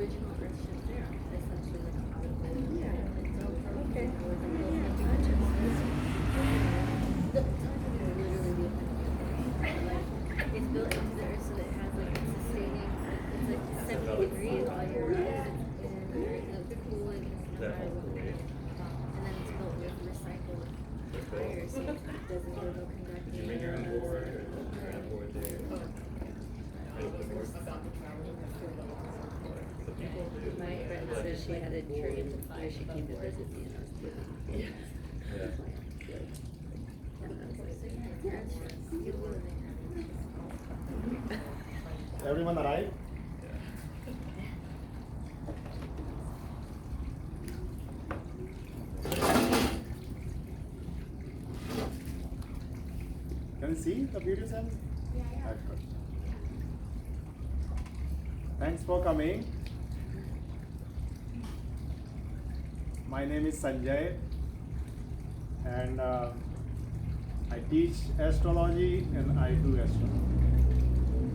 original Earth ship there, essentially like out of the Okay. Literally it's built into the Earth so that it has like sustaining. It's like 70 degrees all year round. It's very cool and environmental. And then it's built with recycled tires, so it doesn't go no conducting. My friend said she had a tree where she came to visit me, and I was kidding. Everyone arrived? Can you see the beauty cells? Yeah. Good. Thanks for coming. My name is Sanjay, and I teach astrology and I do astrology.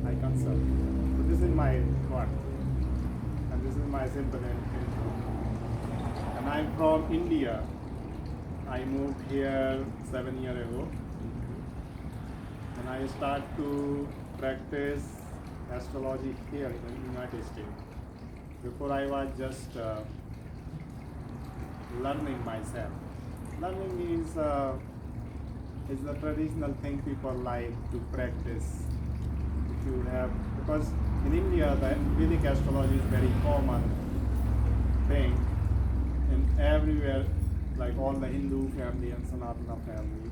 I consult. So this is my work, and this is my simple intro. And I'm from India. I moved here 7 years ago, and I start to practice astrology here in the United States. Before I was just learning myself. Learning is the traditional thing people like to practice. If you have, because in India the Vedic astrology is very common thing, and everywhere, like all the Hindu family and Sanatana family,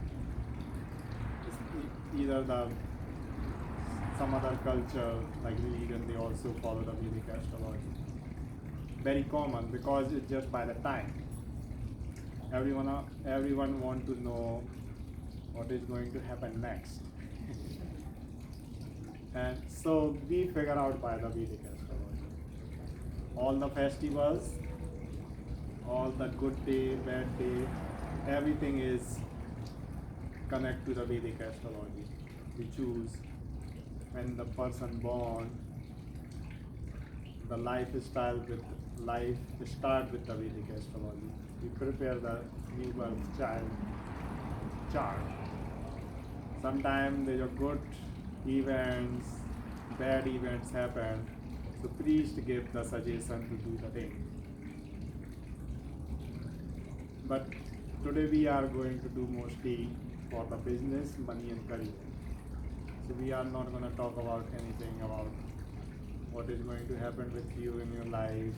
it's either some other culture like religion, they also follow the Vedic astrology. Very common because it's just by the time. Everyone want to know what is going to happen next. And so we figure out by the Vedic astrology. All the festivals, all the good day, bad day, everything is connected to the Vedic astrology. We choose when the person born, the lifestyle with life start with the Vedic astrology. We prepare the new birth child chart. Sometimes there are good events, bad events happen, so priest give the suggestion to do the thing. But today we are going to do mostly for the business, money and career. So we are not going to talk about anything about what is going to happen with you in your life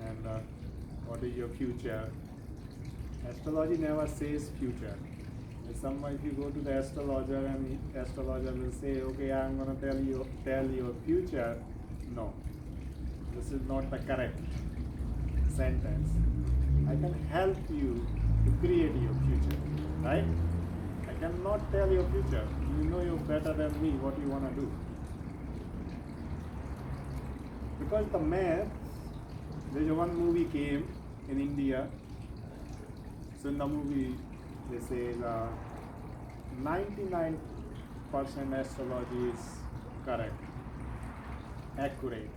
and what is your future. Astrology never says future. If you go to the astrologer and the astrologer will say, okay, I'm going to tell your future. No, this is not the correct sentence. I can help you to create your future, right? I cannot tell your future. You know you better than me what you want to do. Because the math, there's one movie came in India. So in the movie, they say 99% astrology is correct, accurate.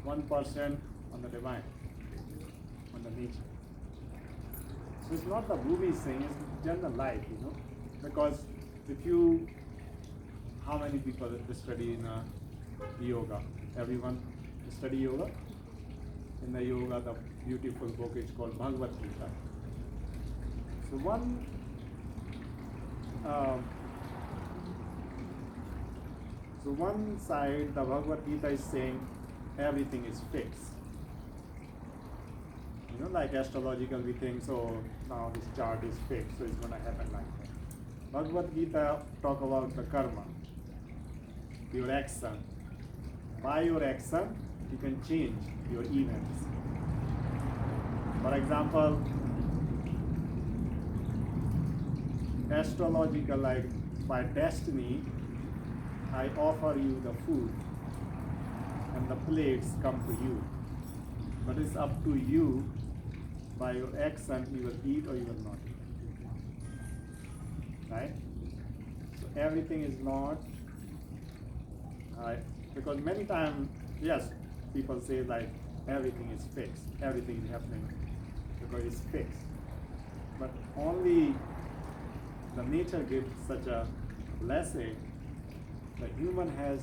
1% on the divine, on the nature. So it's not the movie thing, it's general life, Because how many people study in yoga? Everyone study yoga? In the yoga, the beautiful book is called Bhagavad Gita. So one side, the Bhagavad Gita is saying everything is fixed. Like astrological, we think, so now this chart is fixed, so it's going to happen like that. Bhagavad Gita talk about the karma, your action. By your action, you can change your events. For example, astrological, like by destiny, I offer you the food and the plates come to you. But it's up to you, by your action, you will eat or you will not eat. Right? So everything is not, because many times, yes, people say like everything is fixed, everything is happening because it's fixed. But only the nature gives such a blessing. The human has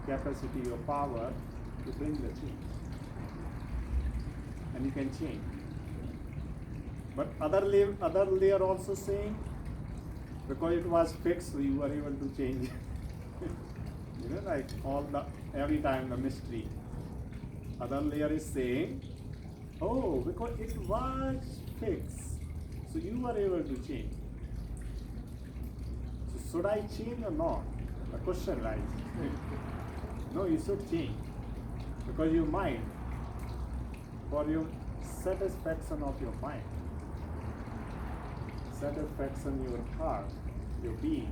capacity or power to bring the change, and you can change. But other layer also saying because it was fixed, so you were able to change. You know, like every time the mystery. Other layer is saying, oh, because it was fixed, so you were able to change. So should I change or not? The question rises. No, you should change. Because your mind, for your satisfaction of your mind, satisfaction your heart, your being,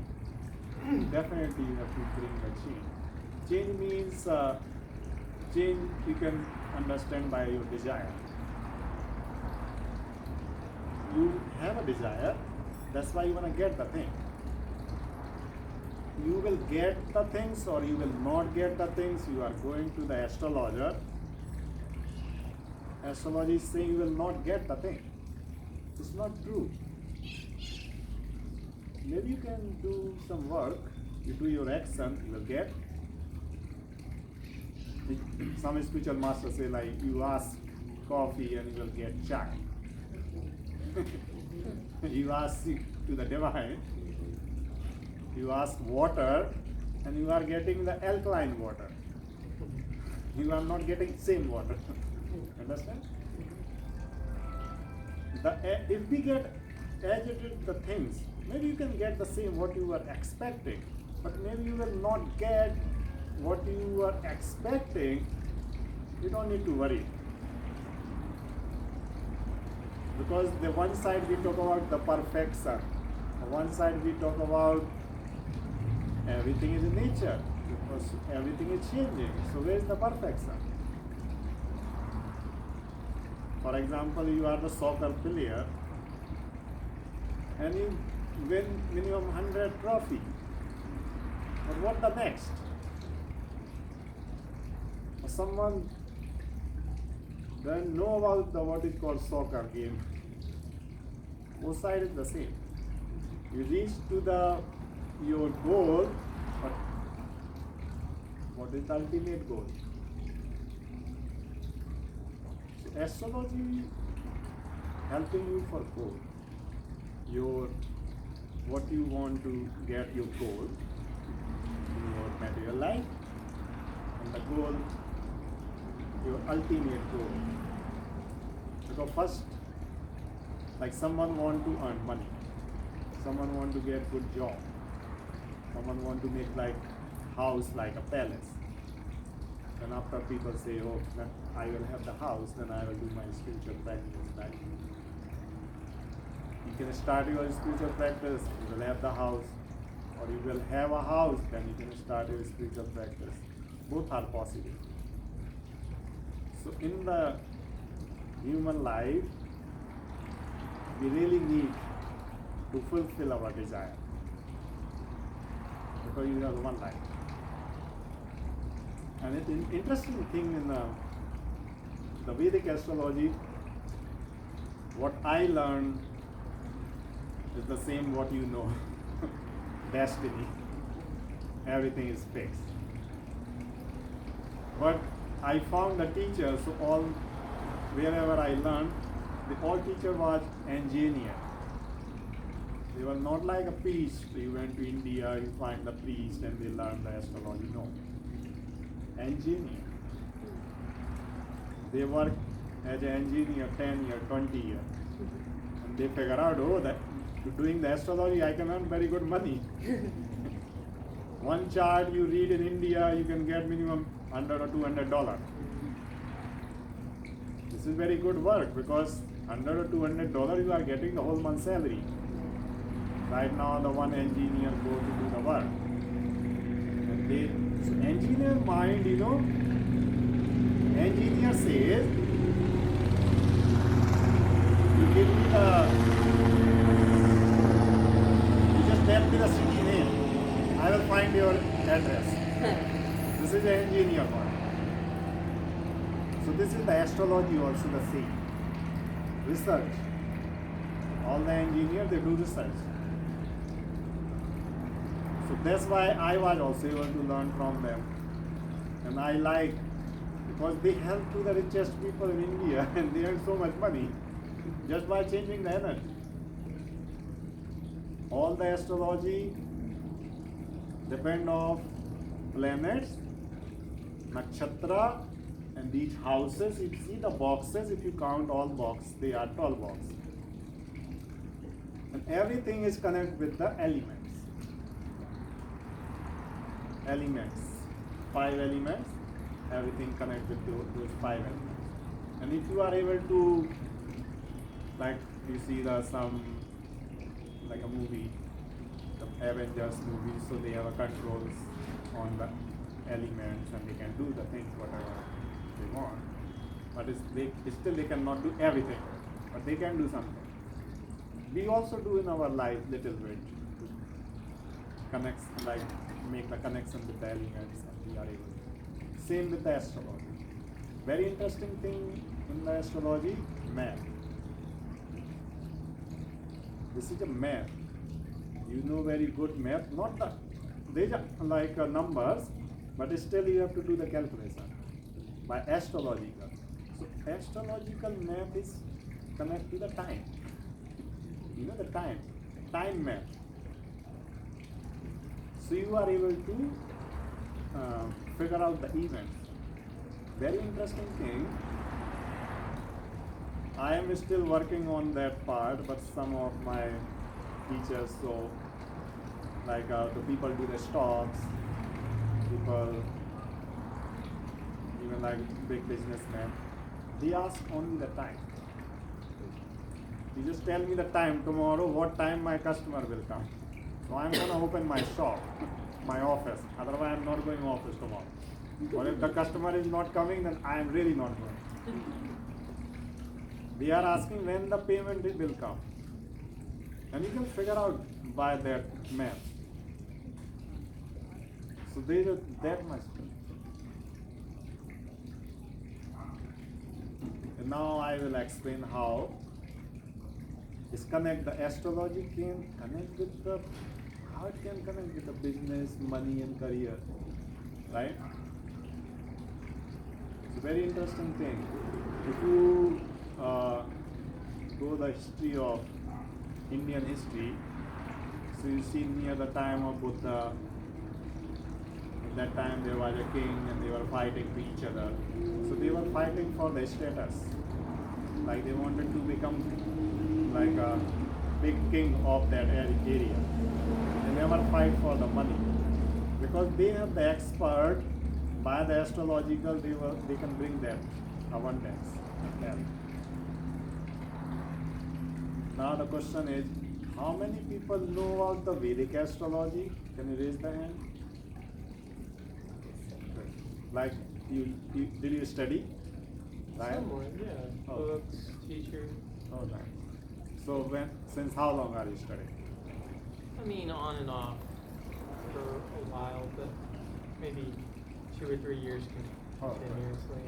definitely you have to bring the change. Change means, change you can understand by your desire. You have a desire, that's why you want to get the thing. You will get the things or you will not get the things. You are going to the astrologer. Astrology is saying you will not get the thing. It's not true. Maybe you can do some work, you do your action, you will get. Some spiritual masters say like you ask coffee and you will get chai. You ask to the divine, you ask water and you are getting the alkaline water. You are not getting same water. Understand? If we get agitated the things, maybe you can get the same what you were expecting, but maybe you will not get what you were expecting. You don't need to worry. Because the one side we talk about the perfection, one side we talk about everything is in nature, because everything is changing. So where is the perfection? For example, you are the soccer player and you win minimum 100 trophy. But what the next? Or someone doesn't know about what is called soccer game. Both sides is the same. You reach to your goal, but what is the ultimate goal? So astrology helping you for goal. What you want to get your goal in your material life, and the goal, your ultimate goal. Because first, like someone want to earn money, someone want to get good job, someone want to make like house like a palace. And after people say, oh, then I will have the house, then I will do my spiritual practice. Right? You can start your spiritual practice, you will have the house, or you will have a house, then you can start your spiritual practice. Both are possible. So in the human life, we really need to fulfill our desire, because you have one life. And it's an interesting thing in the Vedic astrology, what I learned is the same what you know. Destiny. Everything is fixed. But I found a teacher, so wherever I learned, the all teacher was engineer. They were not like a priest. You went to India, you find the priest and they learn the astrology. No. Engineer. They work as an engineer 10 years, 20 years. And they figure out, oh, that doing the astrology, I can earn very good money. One chart you read in India, you can get minimum $100 or $200. This is very good work, because $100 or $200 you are getting the whole month's salary. Right now, the one engineer go to do the work. And so engineer mind, engineer says, you give me you just tell me the city name, I will find your address. This is the engineer part. So this is the astrology also the same. Research. All the engineers, they do research. So that's why I was also able to learn from them. And I like, because they help to the richest people in India and they earn so much money just by changing the energy. All the astrology depend of planets, nakshatra, and these houses. You see the boxes, if you count all boxes, they are 12 boxes. And everything is connected with the elements. Elements. 5 elements, everything connected with those 5 elements. And if you are able to, like you see like a movie, the Avengers movie, so they have a controls on the elements and they can do the things whatever they want. But still they cannot do everything, but they can do something. We also do in our life little bit to connect, like make the connection with the elements, and we are able to. Same with the astrology. Very interesting thing in the astrology, math. This is a math. You know very good math, not the, they are like numbers, but still you have to do the calculation by astrological. So astrological math is connected to the time. You know the time math. So you are able to figure out the events. Very interesting thing. I am still working on that part, but some of my teachers, so like the people do the stocks, people, even like big businessmen, they ask only the time. You just tell me the time tomorrow, what time my customer will come. So I'm going to open my shop, my office. Otherwise, I'm not going to office tomorrow. Or if the customer is not coming, then I am really not going. They are asking when the payment will come. And you can figure out by that math. So there is that much. And now I will explain how is connect the astrology can connect with the, how it can connect with the business, money and career, right? It's a very interesting thing. If you go the history of Indian history, so you see near the time of Buddha, at that time there was a king and they were fighting to each other. So they were fighting for the status, like they wanted to become like a big king of that area. They never fight for the money because they have the expert by the astrological. They can bring that abundance. Now the question is, how many people know about the Vedic astrology? Can you raise the hand? Like did you study? Right? Somewhat, yeah. Oh. Books, teachers. Oh, nice. So since how long are you studying? I mean, on and off for a while, but maybe 2 or 3 years Oh, right. continuously.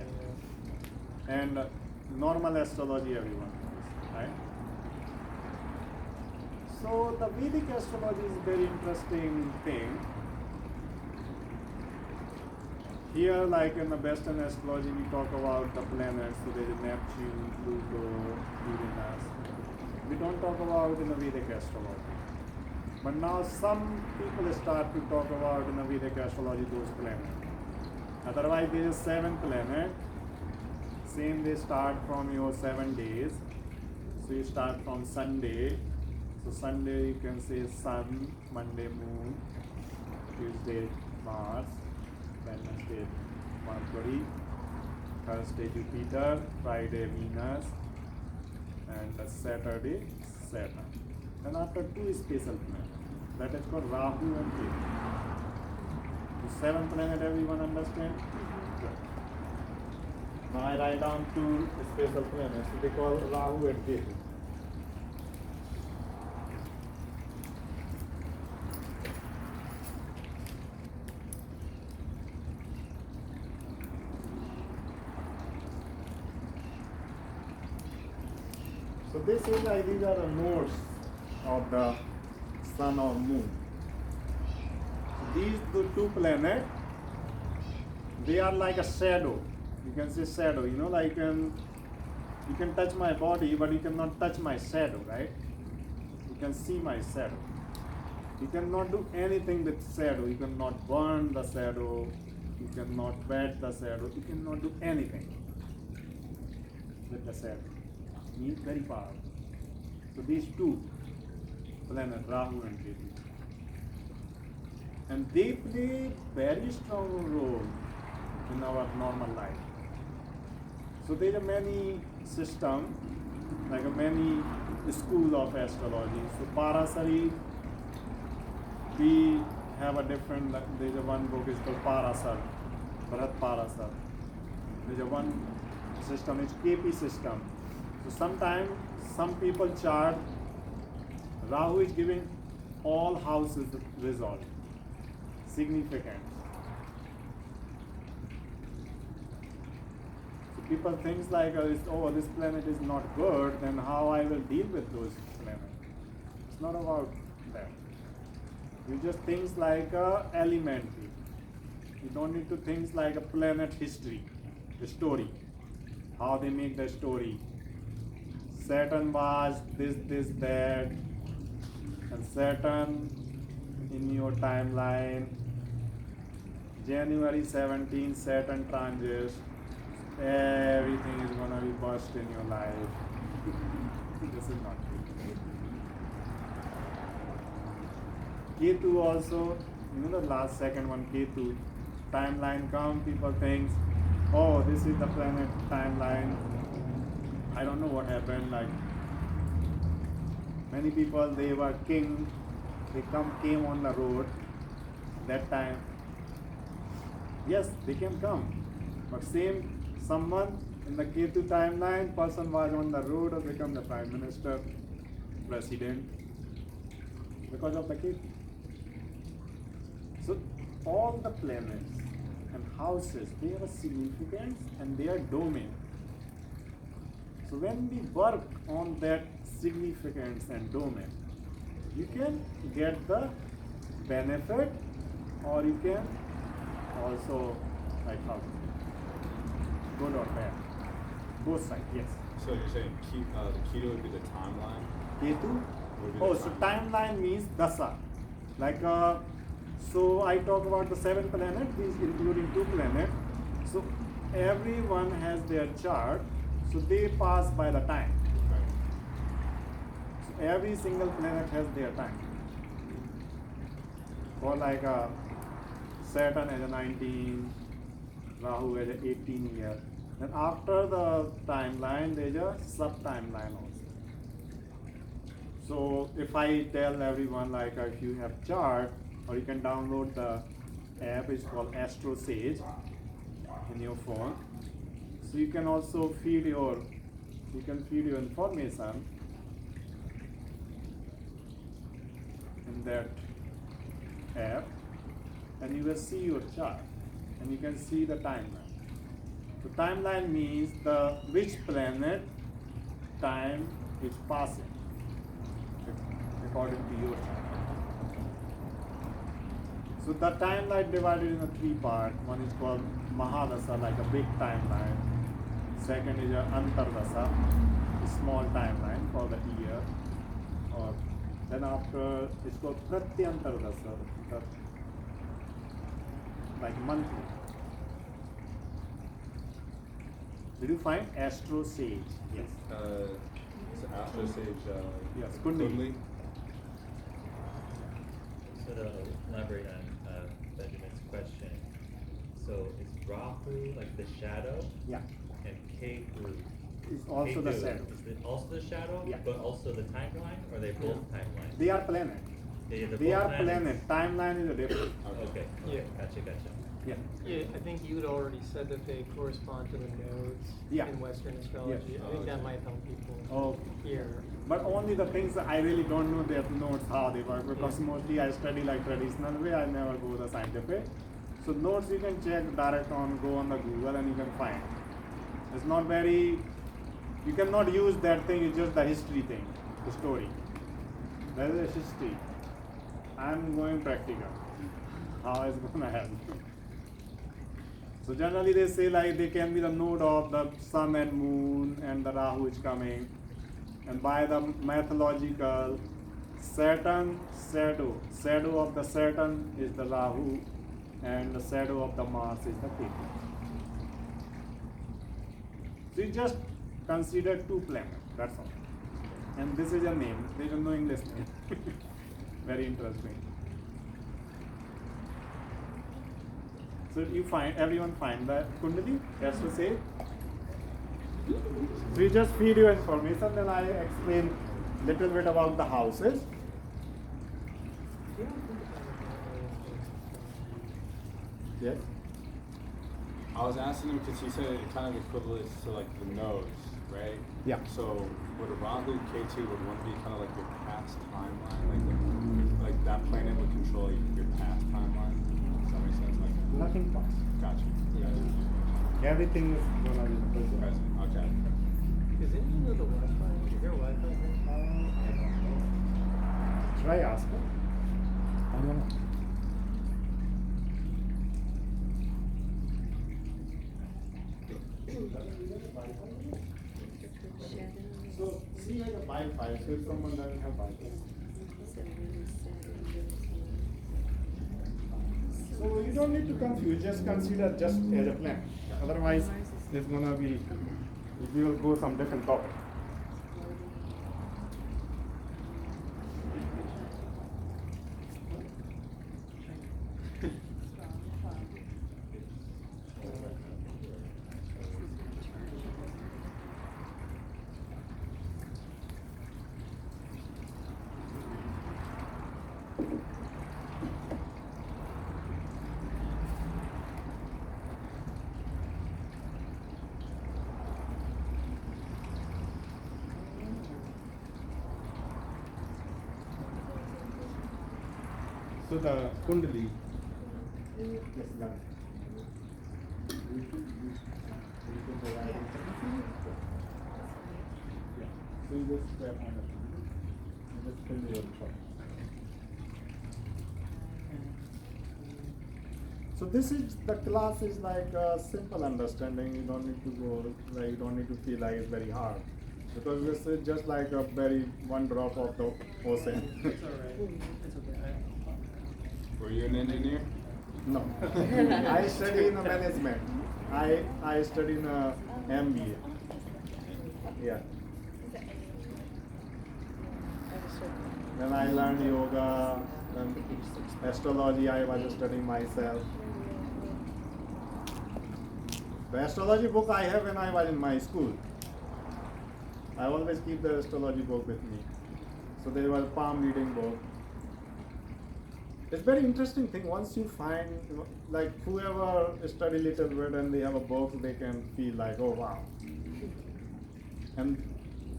Yeah. And normal astrology everyone knows, right? So the Vedic astrology is a very interesting thing. Here, like in the Western astrology, we talk about the planets. So there is Neptune, Pluto, Uranus. We don't talk about in the Vedic astrology. But now some people start to talk about in the Vedic astrology those planets. Otherwise, there is 7 planets. Same they start from your 7 days. So you start from Sunday. So Sunday you can say Sun, Monday Moon, Tuesday Mars, Wednesday Mercury, Thursday Jupiter, Friday Venus, and Saturday Saturn. And after 2 special planets, that is called Rahu and Ketu. The 7 planet everyone understand? Good. Now I write down 2 special planets. They call Rahu and Ketu. So they say like these are the modes of the sun or moon. So these two planets, they are like a shadow. You can say shadow, like you can touch my body, but you cannot touch my shadow, right? You can see my shadow. You cannot do anything with shadow. You cannot burn the shadow. You cannot wet the shadow. You cannot do anything with the shadow. Means very powerful. So these two planets, Rahu and Ketu, and they play very strong role in our normal life. So there are many systems, like many schools of astrology. So Parasari, we have a different, there's a one book is called Parasar, Bharat Parasar. There's a one system, it's KP system. So sometimes some people chart, Rahu is giving all houses result, significant. So people think like, oh, this planet is not good, then how I will deal with those planets? It's not about that. You just think like elementary. You don't need to think like a planet history, the story, how they make the story. Saturn was this, that, and Saturn in your timeline, January 17, Saturn transits, everything is gonna be burst in your life. This is not true. Ketu also, the last second one, Ketu, timeline come, people think, oh, this is the planet timeline. I don't know what happened, like many people, they were king, they came on the road that time. Yes, they can come, but someone in the Ketu timeline, person was on the road or become the prime minister, president, because of the Ketu. So all the planets and houses, they have a significance and they are domain. So when we work on that significance and domain, you can get the benefit, or you can also like how good or bad. Both sides, yes. So you're saying the Ketu would be the timeline? Ketu? Would be the Oh, so timeline means dasa. Like, so I talk about the 7 planets, these including 2 planets. So everyone has their chart, so they pass by the time. Right. So every single planet has their time. Or like Saturn as a 19, Rahu as a 18 year. Then after the timeline, there's a sub-timeline also. So if I tell everyone, like if you have chart, or you can download the app, it's called Astro Sage in your phone. So you can also feed your information in that app, and you will see your chart, and you can see the timeline. So timeline means which planet time is passing according to your chart. So the timeline divided into 3 parts. One is called Mahadasa, like a big timeline. Second is Antardasa, a small timeline for the year. Or then after it's called Pratyantardasa, like monthly. Did you find Astro Sage? Yes. So Astro Sage. Yes, Kundali. So to elaborate on Benjamin's question, so is Rahu like the shadow? Yeah. And Ketu It's also the shadow. Is it also the shadow, Yeah. but also the timeline, or are they both timelines? They are planet. They're They both are planets? planet. Timeline is a different. Okay. Yeah. Gotcha. Yeah. Yeah, I think you had already said that they correspond to the nodes Yeah. in Western astrology. Yes. I think that might help people Okay. here. But only the things that I really don't know their notes how they work, because Yeah. mostly I study like traditional way. I never go the scientific. So notes you can check direct on, go on the Google and you can find. It's not very, You cannot use that thing, it's just the history thing, the story. That is a history. I'm going practical. How is it gonna help? So generally they say like they can be the node of the sun and moon and the Rahu is coming. And by the mythological Saturn shadow of the Saturn is the Rahu and the shadow of the Mars is the Ketu. So you just consider two planets, that's all. And this is a name, there is no English name. Very interesting. So everyone find the Kundali, has to say. So you just feed you information, then I explain little bit about the houses. Yes. I was asking him because he said it kind of equivalent to like the nodes, right? Yeah. So would a Rahu K2 would one be kind of like your past timeline, like that planet would control your past timeline? Does that make sense? Like Nothing past. gotcha. Everything is gonna be the present. Present. Okay. Does anyone know the Wi-Fi? Is there Wi-Fi here? Should I ask her? I don't know. So see like a Wi-Fi, so if someone doesn't have Wi-Fi. So you don't need to confuse, just consider just as a plan. Otherwise, it's gonna be, we will go some different topic. So the Kundali is done. So you just grab on it. You just fill your shot. So this is the class is like a simple understanding. You don't need to go like you don't need to feel like it's very hard. Because this is just like a very one drop of the ocean. It's alright. It's okay. Were you an engineer? No. I study in management. I study in MBA. Yeah. Then I learned yoga, then astrology I was studying myself. The astrology book I have when I was in my school. I always keep the astrology book with me. So there was palm reading book. It's very interesting thing. Once you find, like whoever study little bit and they have a book, they can feel like, oh wow. And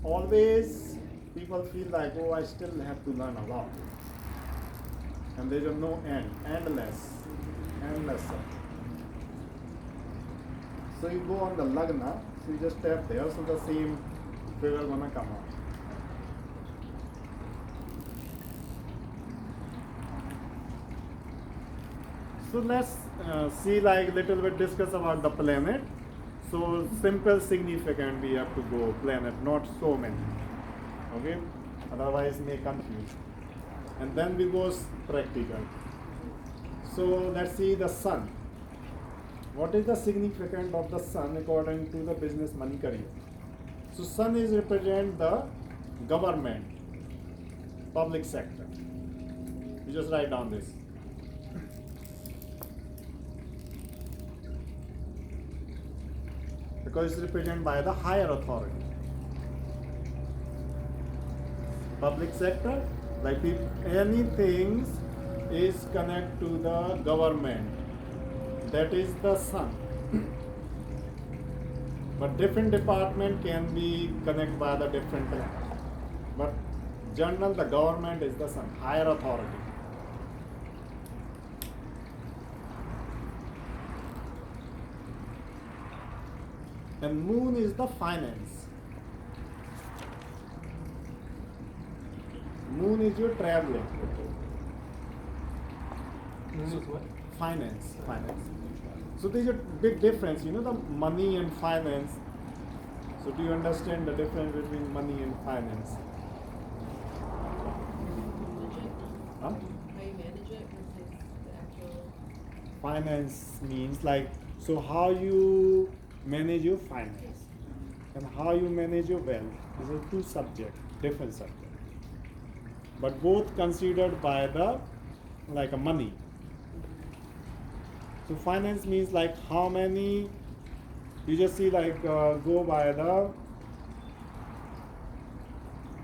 always people feel like, oh, I still have to learn a lot. And there's no end, endless. So you go on the Lagna, so you just tap there, so the same figure gonna come out. So let's see like little bit discuss about the planet. So simple significant we have to go planet, not so many. Okay, otherwise may confuse. And then we go practical. So let's see the sun. What is the significance of the sun according to the business money career? So sun is represent the government, public sector. You just write down this. Because it's represented by the higher authority. Public sector, like anything is connected to the government. That is the sun. But different department can be connected by the different planets. But general, the government is the sun, higher authority. And moon is the finance. Moon is your traveling. Moon is what? Finance. So there's a big difference, you know, the money and finance. So do you understand the difference between money and finance? Huh? How you manage it versus the actual. Finance means like, so how you manage your finance and how you manage your wealth. These are two subjects, different subjects. But both considered by the, like a money. So finance means like how many, you just see like go by the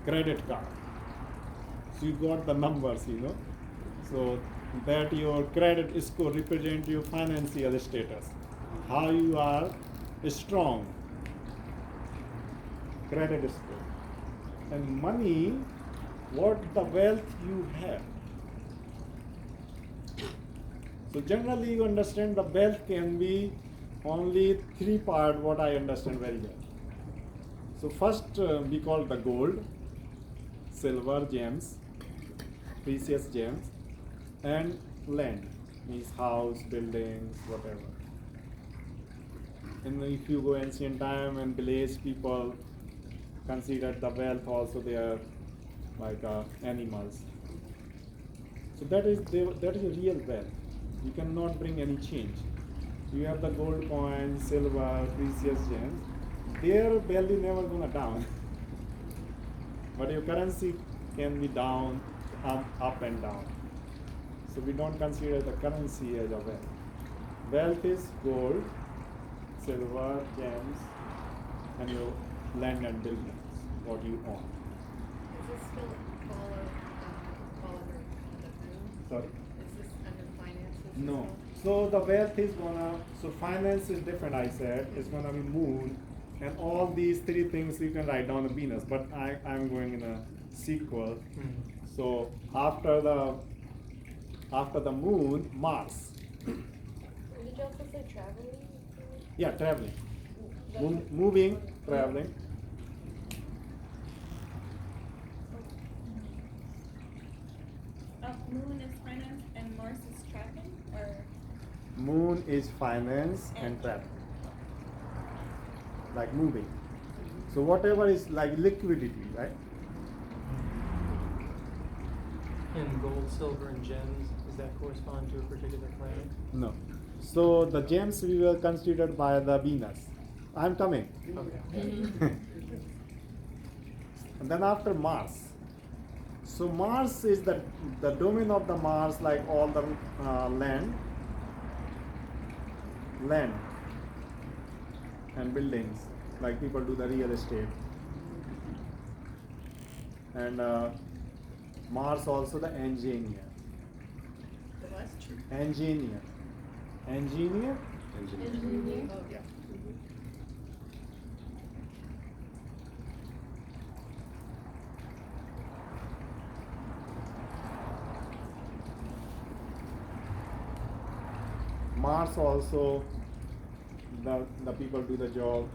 credit card. So you got the numbers, you know. So that your credit score represent your financial status. How you are strong. Credit score. And money, what the wealth you have. So generally you understand the wealth can be only three part what I understand very well. So first we call the gold, silver, gems, precious gems, and land, means house, buildings, whatever. And if you go ancient time and village people considered the wealth also they are like animals. So that is a real wealth. You cannot bring any change. You have the gold coins, silver, precious gems. Their value never gonna down. But your currency can be down, up and down. So we don't consider the currency as a wealth. Wealth is gold, silver, gems, and your land and buildings, what you own. Is this still fall under the moon? Sorry? Is this under finances? No. So the wealth is gonna, so finance is different, I said, it's gonna be moon, and all these three things you can write down the Venus, but I'm going in a sequel. So after the moon, Mars. Did you also say traveling? Yeah, traveling. Moving, traveling. Moon is finance and Mars is traveling, or Moon is finance and travel. Like moving. So whatever is like liquidity, right? And gold, silver, and gems, does that correspond to a particular planet? No. So the gems we were considered by the Venus. I'm coming. Okay. And then after Mars. So Mars is the domain of the Mars, like all the land and buildings, like people do the real estate. And Mars also the engineer. The what? Engineer. Engineering. Oh, Yeah. Mars also the people do the job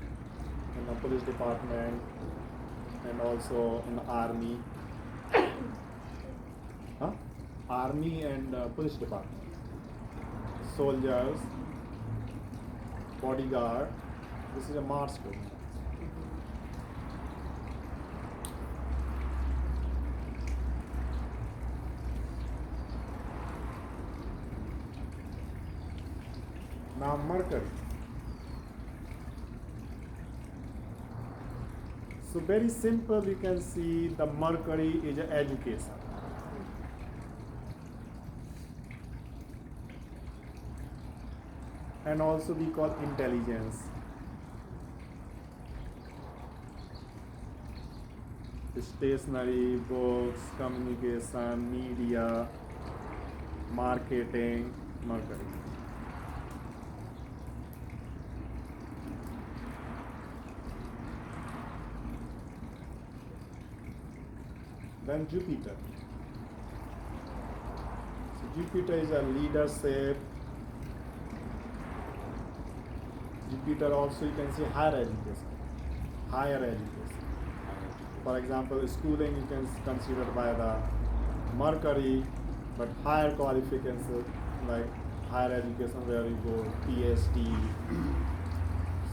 in the police department and also in the army. Huh? Army and police department. Soldiers, bodyguard. This is a Mars group. Now Mercury. So very simple, you can see the Mercury is education. And also we call intelligence. Stationery, books, communication, media, marketing, Mercury. Then Jupiter. So Jupiter is a leadership. Jupiter also you can say higher education. Higher education. For example, schooling you can consider by the Mercury, but higher qualifications like higher education where you go PhD.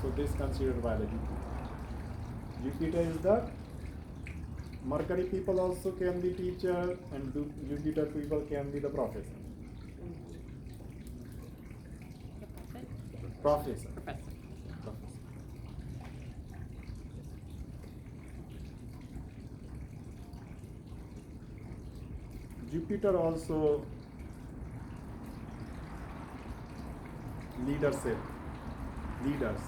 So this considered by the Jupiter. Jupiter is the Mercury people also can be teacher and Jupiter people can be the professor. Professor. Professor. Jupiter also leadership, leaders,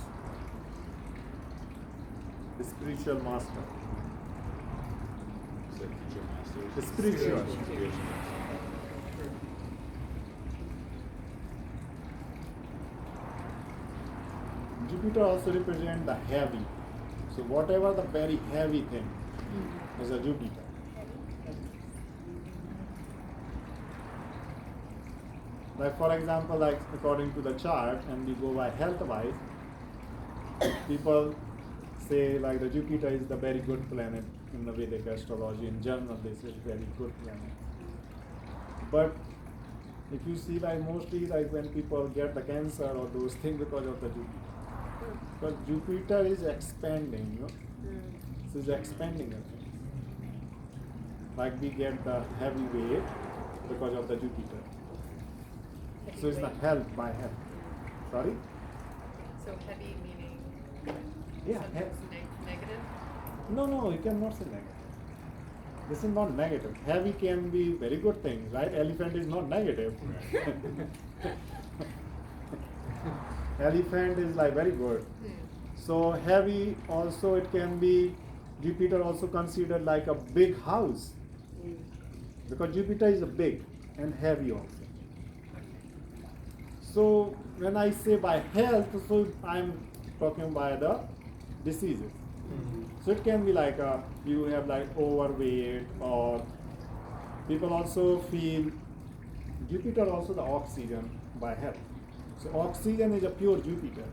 spiritual master, So future masters. spiritual. Jupiter also represents the heavy. So whatever the very heavy thing is a Jupiter. Like for example, like according to the chart, and we go by health wise, people say like the Jupiter is the very good planet in the Vedic astrology. In general, this is very good planet. But if you see like mostly like when people get the cancer or those things because of the Jupiter. Because Jupiter is expanding, you know. So it's expanding the things. Like we get the heavy weight because of the Jupiter. So it's the health by health. Sorry? So heavy meaning Yeah, sometimes negative? No, you cannot say negative. This is not negative. Heavy can be very good thing, right? Elephant is not negative. Elephant is like very good. So heavy also it can be, Jupiter also considered like a big house. Because Jupiter is a big and heavy also. So when I say by health, so I'm talking by the diseases. So it can be like you have like overweight, or people also feel Jupiter also the oxygen by health. So oxygen is a pure Jupiter.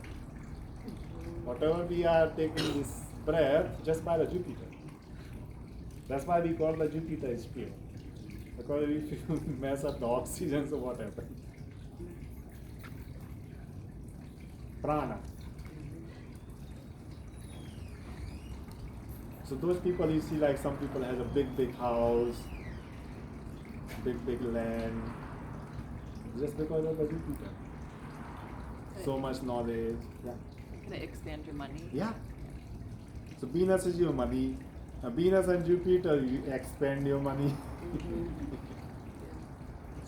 Whatever we are taking this breath just by the Jupiter. That's why we call the Jupiter is pure. Because if you mess up the oxygen, so what happens? Prana. So those people you see like some people has a big house, big land, just because of the Jupiter. So much knowledge. Yeah. Can it expand your money? Yeah. So Venus is your money. Venus and Jupiter you expand your money.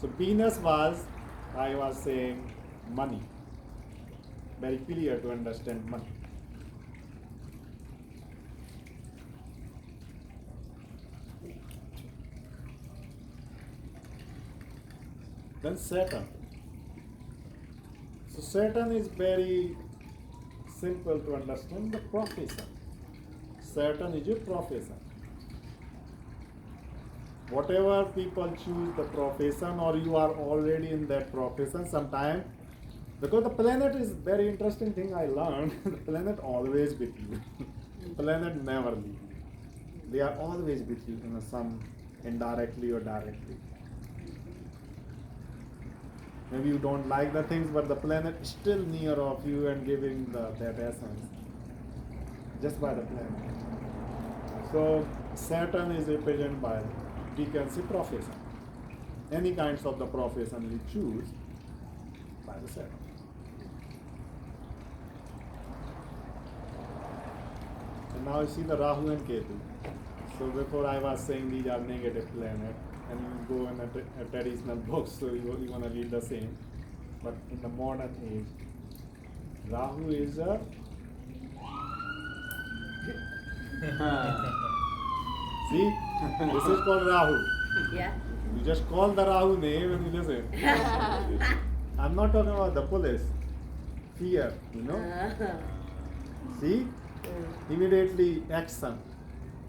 So Venus was, I was saying, money. Very clear to understand money. Then Saturn. So Saturn is very simple to understand, the profession. Saturn is your profession. Whatever people choose the profession or you are already in that profession sometime, because the planet is very interesting thing I learned, the planet always with you. Planet never leave you. They are always with you in some indirectly or directly. Maybe you don't like the things, but the planet is still near of you and giving that essence just by the planet. So Saturn is represented by, we can say, profession. Any kinds of the profession you choose by the Saturn. And now you see the Rahu and Ketu. So before I was saying these are negative planets, and you go in a traditional book, so you want to read the same. But in the modern age, Rahu is a see, this is called Rahu. Yeah. You just call the Rahu name and you listen. I'm not talking about the police. Fear, you know. See, immediately action.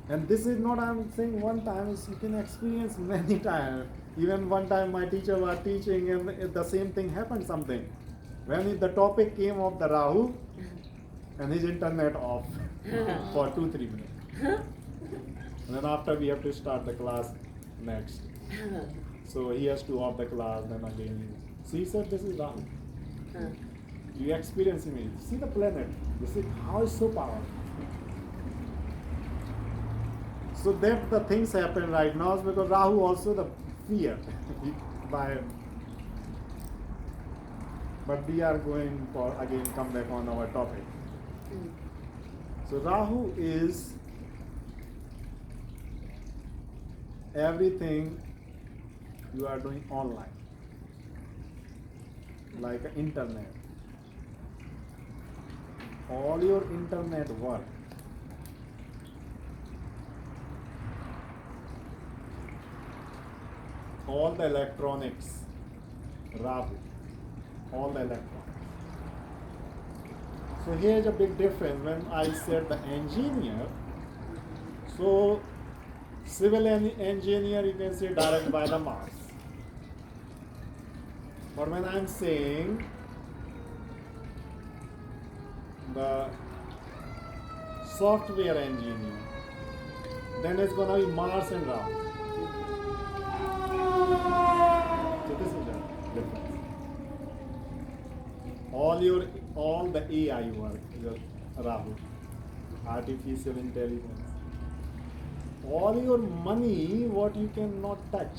And this is not I'm saying one time, you can experience many times. Even one time my teacher was teaching and the same thing happened something. When the topic came of the Rahu and his internet off for 2-3 minutes. And then after we have to start the class next. So he has to off the class, then again. So he said, this is Rahu. You experience me. See the planet. You see how it's so powerful. So that the things happen right now is because Rahu also the fear by. But we are going for again come back on our topic. So Rahu is everything you are doing online, like internet. All your internet work, all the electronics, Rahu, all the electronics. So here's a big difference. When I said the engineer, so civil engineer you can say direct by the Mars. But when I'm saying the software engineer, then it's gonna be Mars and Rahu. So this is the difference. All the AI work is Rahu, artificial intelligence. All your money, what you cannot touch,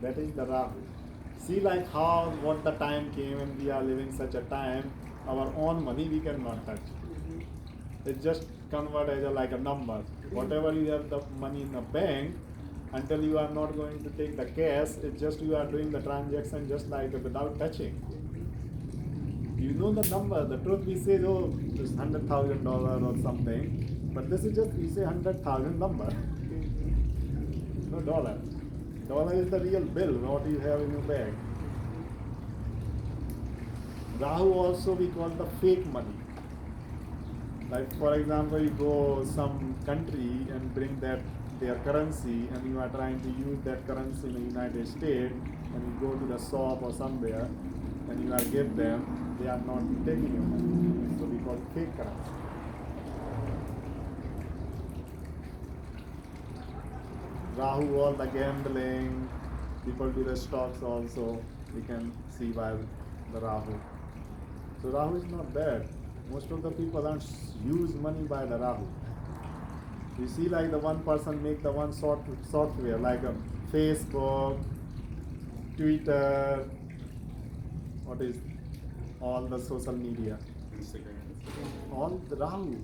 that is the Rahu. See like how what the time came and we are living such a time, our own money we cannot touch. It just convert as like a number. Whatever you have the money in the bank, until you are not going to take the cash, it's just you are doing the transaction just like without touching. You know the number, the truth we say, oh, this $100,000 or something, but this is just, we say 100,000 number. No dollar. Dollar is the real bill, what you have in your bag. Rahu also we call the fake money. Like for example, you go some country and bring that their currency and you are trying to use that currency in the United States and you go to the shop or somewhere and you are give them, they are not taking your money. So we call fake currency. Rahu, all the gambling, people do the stocks also, we can see by the Rahu. So Rahu is not bad. Most of the people don't use money by the Rahu. You see like the one person make the one software like a Facebook, Twitter, what is all the social media. Instagram. All the Rahu.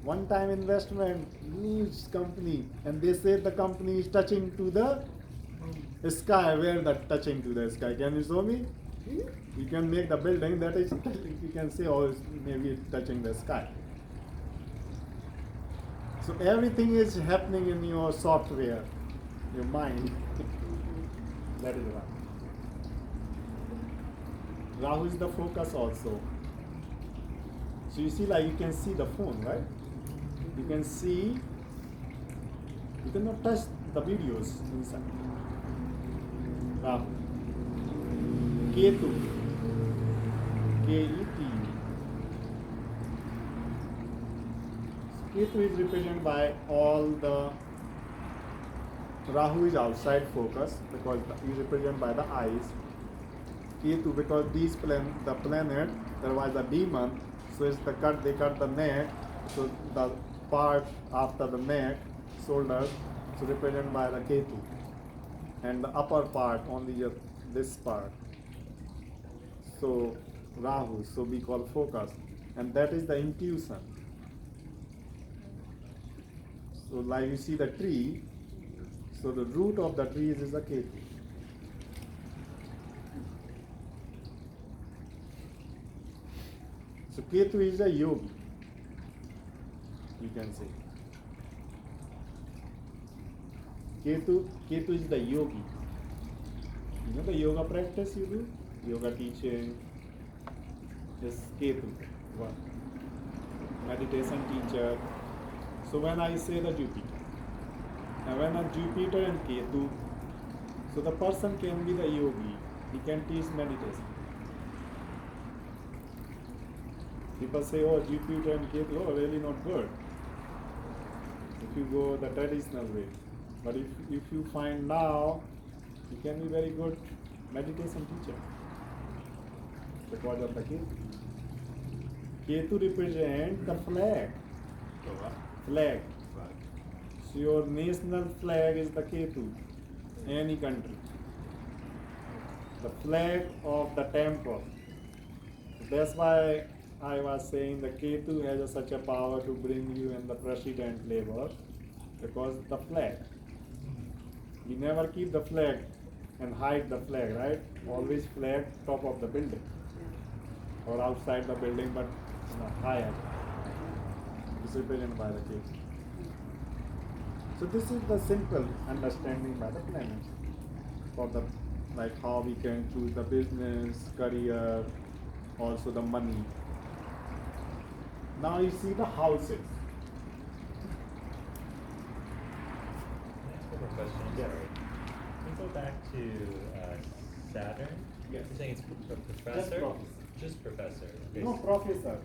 One time investment, huge company, and they say the company is touching to the sky. Where that touching to the sky? Can you show me? You can make the building that is, you can say, oh, it's maybe it's touching the sky. So everything is happening in your software, your mind. That is Rahu. Rahu is the focus also. So you see, like you can see the phone, right? You can see, you cannot touch the videos inside. Rahu. Ketu. K-E-T-U. Ketu is represented by all the, Rahu is outside focus because he is represented by the eyes. Ketu because the planet, there was a demon, so it's the cut, they cut the neck, so the part after the neck, shoulders, so represented by the Ketu. And the upper part, only just this part. So Rahu, so we call focus, and that is the intuition. So like you see the tree, so the root of the trees is the Ketu. So Ketu is a yogi, you can say. Ketu is the yogi. You know the yoga practice you do? Yoga teaching. Yes, Ketu, one. Meditation teacher. So when I say the Jupiter, and when a Jupiter and Ketu, so the person can be the yogi. He can teach meditation. People say, oh, Jupiter and Ketu, oh, really not good. you go the traditional way. But if you find now, you can be very good meditation teacher because of the Ketu. Ketu represents the flag. So what? Flag. Flag. So your national flag is the Ketu, any country. The flag of the temple. That's why I was saying the Ketu has such a power to bring you in the president level because the flag. We never keep the flag and hide the flag, right? Always flag top of the building or outside the building, but higher. This is represented by the Ketu. So this is the simple understanding by the planets for the like how we can choose the business, career, also the money. Now you see the houses. Can I ask one more question? I'm Yes. sorry. Can we go back to Saturn? Yes. You're saying it's a professor? professor. Just professor. Okay. No professor,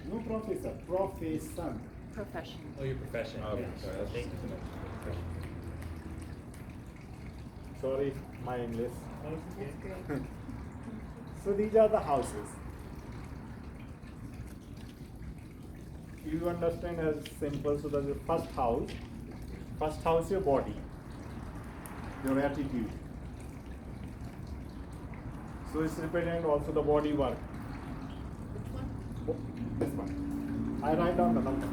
profession. Profession. Oh, your profession. Oh, Okay, yes. sorry. Thank you so much. Profession. Sorry, my English. Oh, it's okay. That's great. So these are the houses. You understand as simple. So that's the first house. First house, your body, your attitude. So it's represent also the body work. Which one? This one. I write down the number.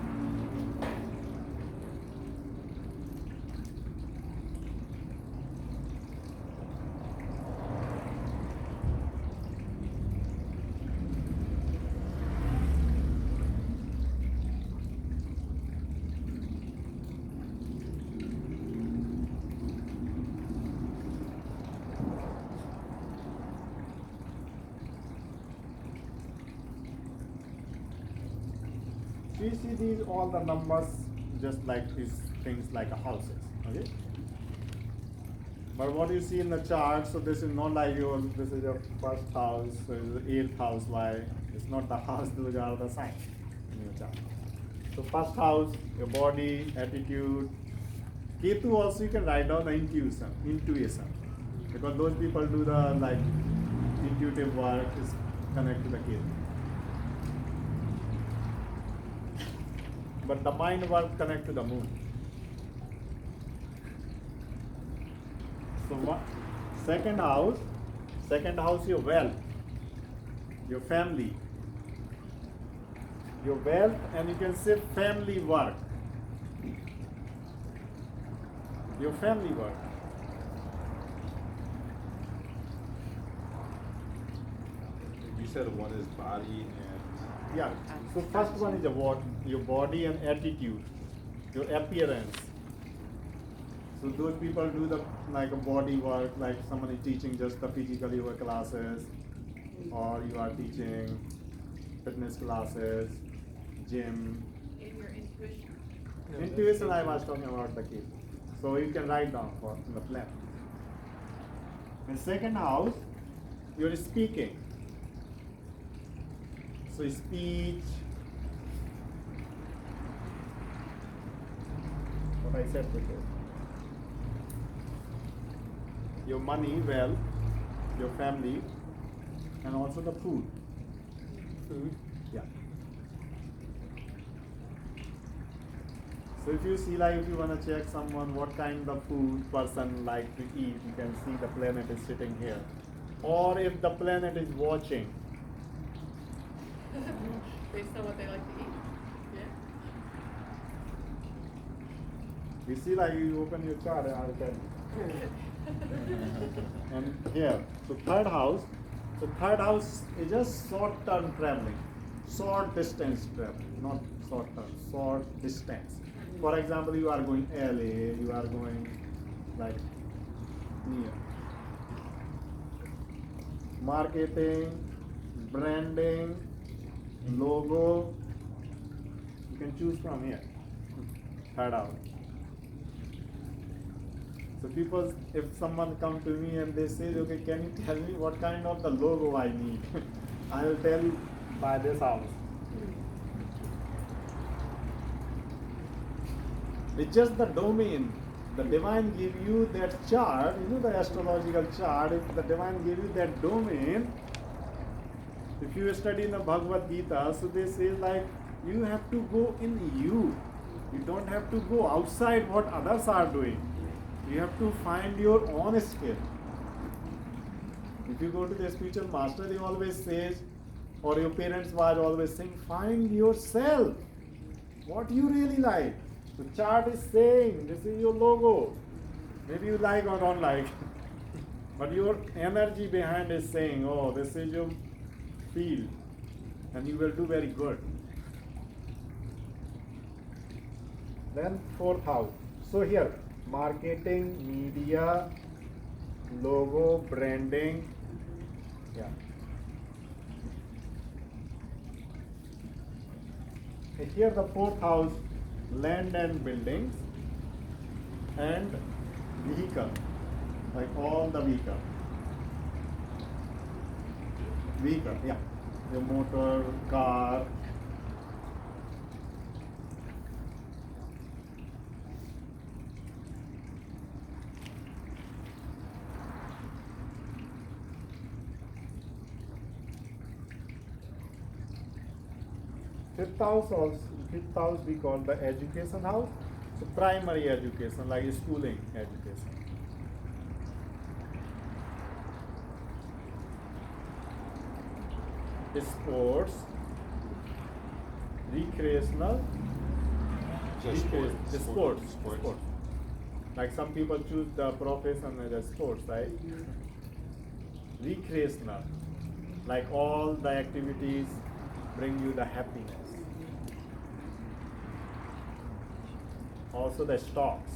So you see these all the numbers just like these things like a houses, okay? But what you see in the chart, so this is not like this is your first house, so it's the 8th house, why? It's not the house, those are the signs in your chart. So first house, your body, attitude. Ketu also you can write down the intuition. Because those people do the like intuitive work is connected to the Ketu. But the mind work connect to the moon. So what? Second house your wealth, your family, your wealth, and you can say family work. Your family work. You said one is body and Yeah. So first one is your body and attitude, your appearance. So those people do the like a body work, like somebody teaching just the physical yoga classes, or you are teaching fitness classes, gym. In your intuition. No, Intuition I that's was talking about the key. So you can write down for in the plan. In second house, you're speaking. So speech, what I said before. Your money, wealth, your family, and also the food. Food. Yeah. So if you see like if you want to check someone what kind of food person like to eat, you can see the planet is sitting here. Or if the planet is watching. Based on what they like to eat. Yeah. You see like you open your chart and I'll tell you. And here, so third house is just short term traveling, short distance traveling, not short term, short distance. For example, you are going LA, you are going like near. Marketing, branding, logo, you can choose from here. Third house. So people, if someone come to me and they say, okay, can you tell me what kind of the logo I need? I will tell you by this house. It's just the domain. The divine give you that chart, the astrological chart. If the divine give you that domain, if you study in the Bhagavad Gita, so they say like you have to go in you. You don't have to go outside what others are doing. You have to find your own skill. If you go to the spiritual master, he always says, or your parents were always saying, find yourself. What you really like. The chart is saying, this is your logo. Maybe you like or don't like. But your energy behind is saying, oh, this is your field. And you will do very good. Then fourth house. So here, marketing, media, logo, branding. Yeah. And here the fourth house, land and buildings and vehicle, like all the vehicle. Vehicle, yeah. Your motor, car. Fifth house we call the education house. So primary education, like schooling education. Sports, recreational, Just sports. Like some people choose the profession as a sports, right? Recreational, like all the activities bring you the happiness. Also the stocks.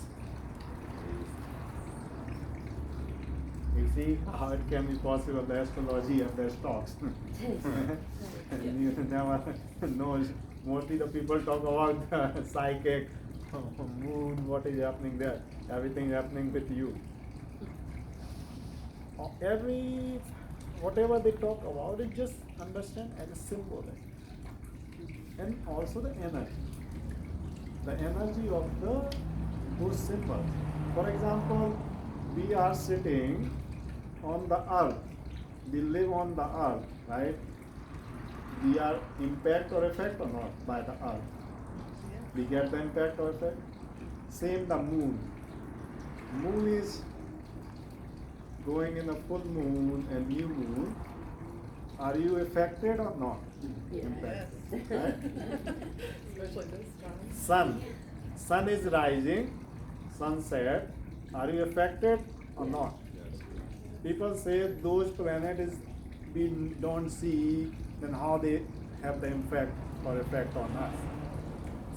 You see how it can be possible, the astrology and the stocks. You never know. Mostly the people talk about the psychic, moon, what is happening there. Everything is happening with you. Whatever they talk about, it just understand as a symbol. And also the energy. The energy of those symbols. For example, we are sitting on the earth. We live on the earth, right? We are impact or effect or not by the earth. We get the impact or effect. Same the moon. Moon is going in a full moon and new moon. Are you affected or not? Impact, right? Especially this time. Sun is rising, sunset. Are you affected or not? Yes. People say those planets we don't see, then how they have the impact or effect on us.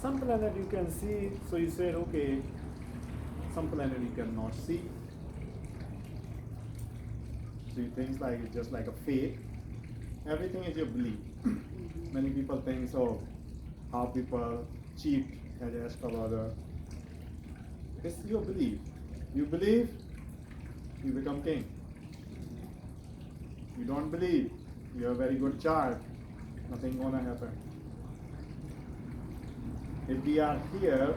Some planet you can see, so you said okay. Some planet you cannot see. So you think like it's just like a fate. Everything is your belief. Many people think so. How people cheat as an astrologer. It's your belief. You believe, you become king. You don't believe, you have a very good chart. Nothing gonna happen. If we are here,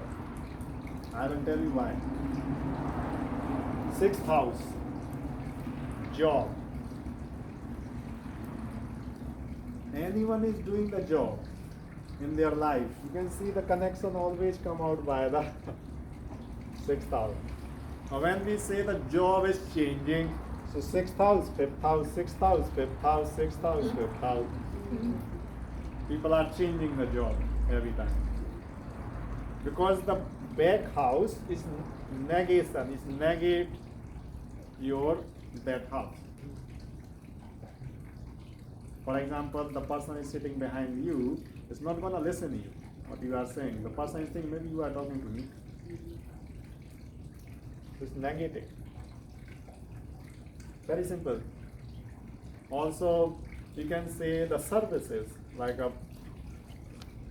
I will tell you why. Sixth house, job. Anyone is doing the job in their life, you can see the connection always come out by the sixth house. Now when we say the job is changing, so sixth house, fifth house, sixth house, fifth house, sixth house, fifth house. People are changing the job every time. Because the back house is negation, is negate that house. For example, the person is sitting behind you is not going to listen to you, what you are saying. The person is thinking, maybe you are talking to me. It's negative. Very simple. Also, you can say the services, like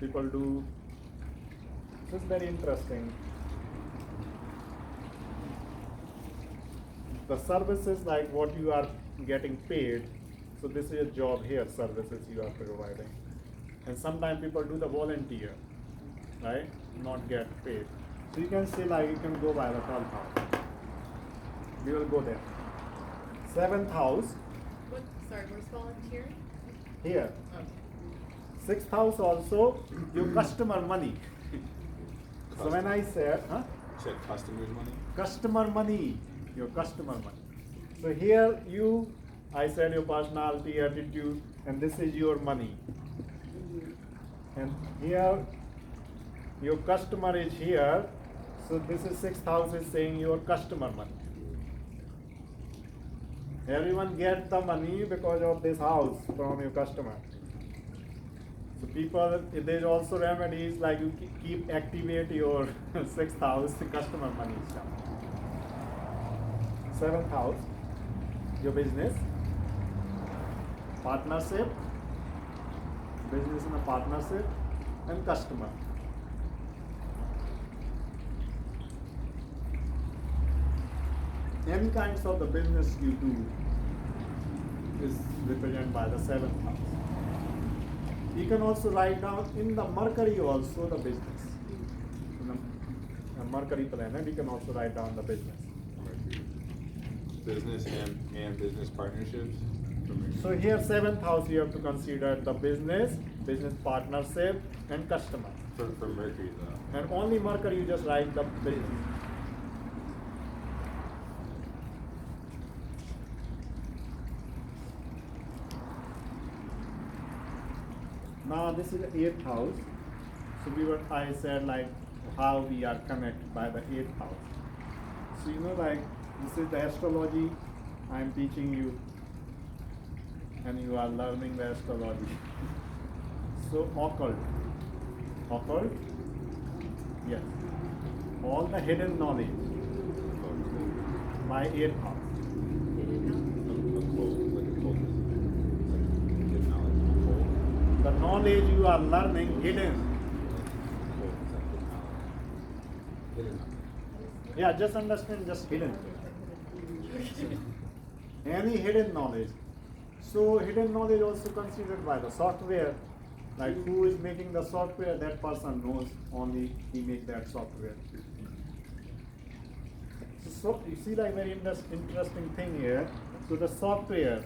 people do. This is very interesting. The services like what you are getting paid. So this is a job here, services you are providing. And sometimes people do the volunteer, right? Not get paid. So you can see like you can go by the 12th house. We will go there. 7th house What, sorry, where's volunteer? here. Okay. 6th house also your customer money. So when I said, You said customers' money? customer money, your customer money. So here I said your personality, attitude, and this is your money. And here your customer is here, so this is 6th house is saying your customer money. Everyone gets the money because of this house from your customer. So people, there's also remedies like you keep activate your 6th house, the customer money stuff. 7th house, your business, partnership, business in a partnership, and customer. Any kinds of the business you do is represented by the 7th house. You can also write down in the Mercury also the business. In the Mercury planet, you can also write down the business. Business and business partnerships? So here 7th house you have to consider the business partnership, and customer. For Mercury though. And only Mercury you just write the business. Now this is the 8th house. So I said like how we are connected by the 8th house. So like this is the astrology I am teaching you, and you are learning the astrology. So occult, yes, all the hidden knowledge by 8th house. The knowledge you are learning hidden. Yeah, just understand, just hidden. Any hidden knowledge. So hidden knowledge also considered by the software. Like who is making the software, that person knows only he make that software. So you see like very interesting thing here. So the software.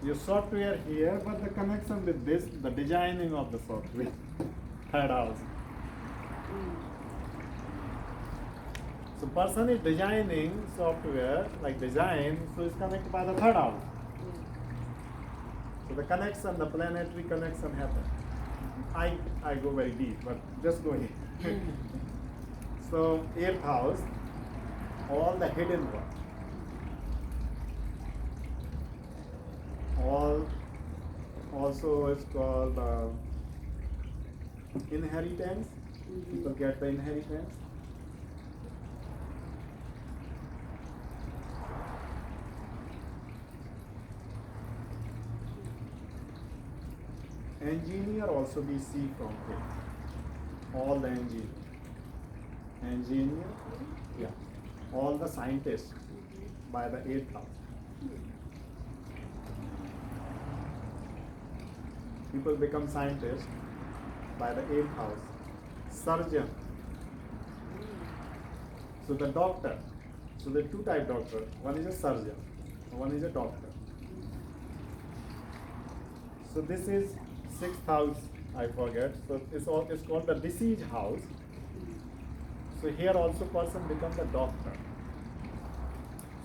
Your software here, but the connection with this, the designing of the software. 3rd house. So person is designing software, like design, so it's connected by the 3rd house. So the connection, the planetary connection happens. I go very deep, but just go ahead. So 8th house, all the hidden work. Also it's called inheritance. People get the inheritance. Engineer also we see from here. All the engineer, yeah. All the scientists by the 8th house. People become scientists by the 8th house. Surgeon. So the doctor. So there are 2 type doctor. One is a surgeon. One is a doctor. So this is 6th house. I forget. So it's called the disease house. So here also person becomes a doctor.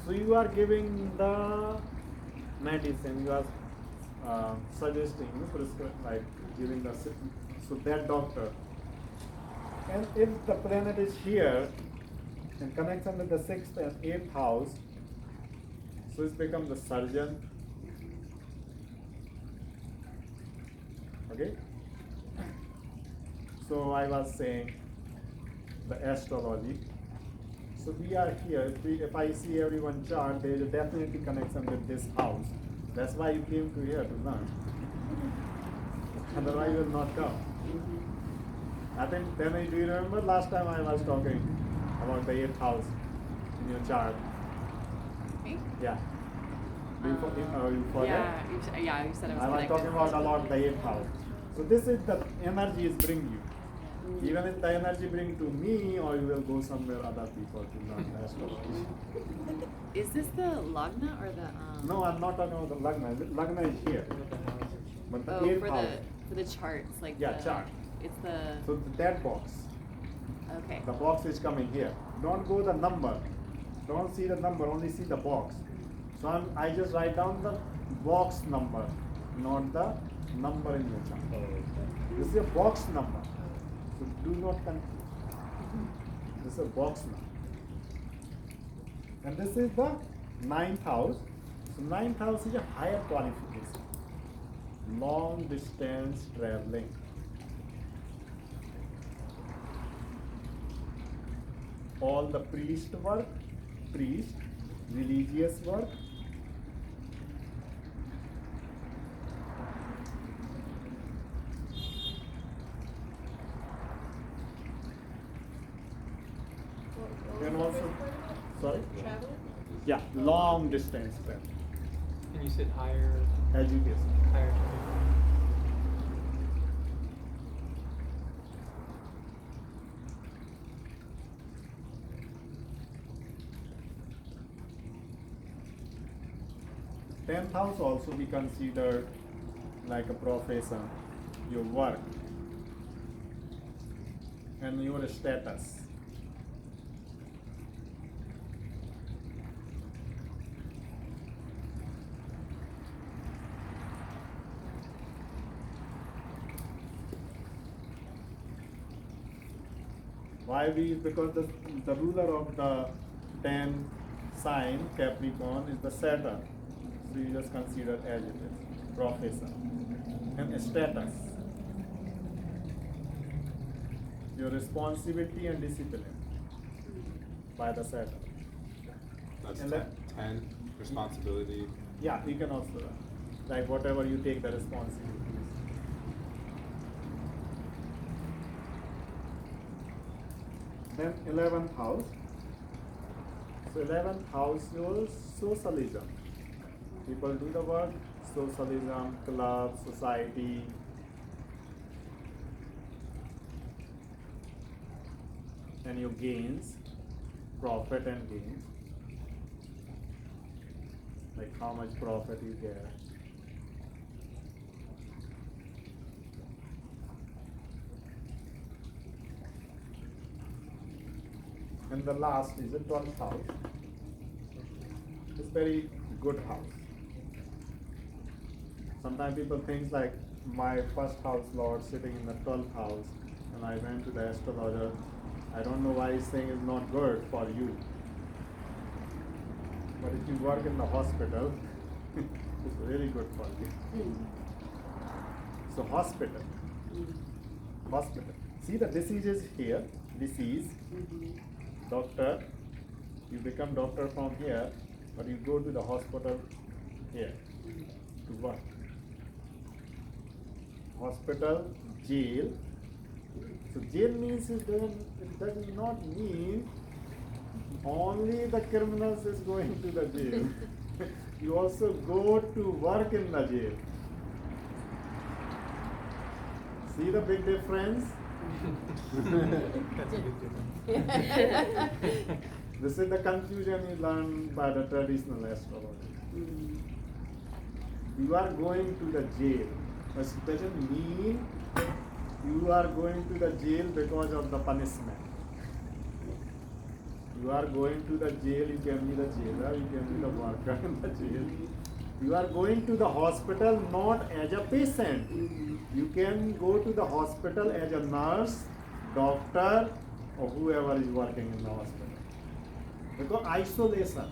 So you are giving the medicine. You are suggesting, like giving the, so that doctor. And if the planet is here in connection with the 6th and 8th house, so it's become the surgeon. Okay. So I was saying the astrology. So we are here. If I see everyone chart, there is a definitely connection with this house. That's why you came to here to learn. Otherwise, you will not come. I think then do you remember last time I was talking about the 8th house in your chart? Me? Yeah. You forget? Yeah, you said I was I was connected. talking about a lot the 8th house. So this is the energy is bringing you. Even if the energy bring to me, or you will go somewhere other people to learn the astrology. Is this the Lagna or the No, I'm not talking about the Lagna. Lagna is here. But the oh, eighth for house. the charts, like Yeah, the, chart. It's the So that box. okay. The box is coming here. Don't go the number. Don't see the number, only see the box. So I just write down the box number, not the number in your chart. Oh, okay. This is a box number. So do not confuse. This is a box number. And this is the ninth house. So ninth house is a higher qualification. Long distance traveling. All the priest work, religious work. And also, sorry? Travel? Yeah, long distance travel. And you said higher Education. higher. 10th house also be considered like a profession, your work and your status. Why we? Because the ruler of the 10 sign Capricorn is the Saturn. So you just consider as it is, profession and status. Your responsibility and discipline by the Saturn. That's And 10 responsibility. Yeah, you can also like whatever you take the responsibilities. Then 11th house. So 11th house your socialism. People do the work, socialism, club, society. And your gains, profit and gains. Like how much profit you get. And the last is the 12th house. It's very good house. Sometimes people think like my first house lord sitting in the 12th house, and I went to the astrologer. I don't know why he's saying it's not good for you. But if you work in the hospital, it's really good for you. So hospital. See the disease is here, disease. Doctor, you become doctor from here, but you go to the hospital here to work. Hospital, jail. So jail means it does not mean only the criminals is going to the jail. You also go to work in the jail. See the big difference? That's a big difference. This is the confusion you learn by the traditional astrology. You are going to the jail, but it doesn't mean you are going to the jail because of the punishment. You are going to the jail, you can be the jailer, you can be the worker in the jail. You are going to the hospital not as a patient. You can go to the hospital as a nurse, doctor, or whoever is working in the hospital. Because isolation,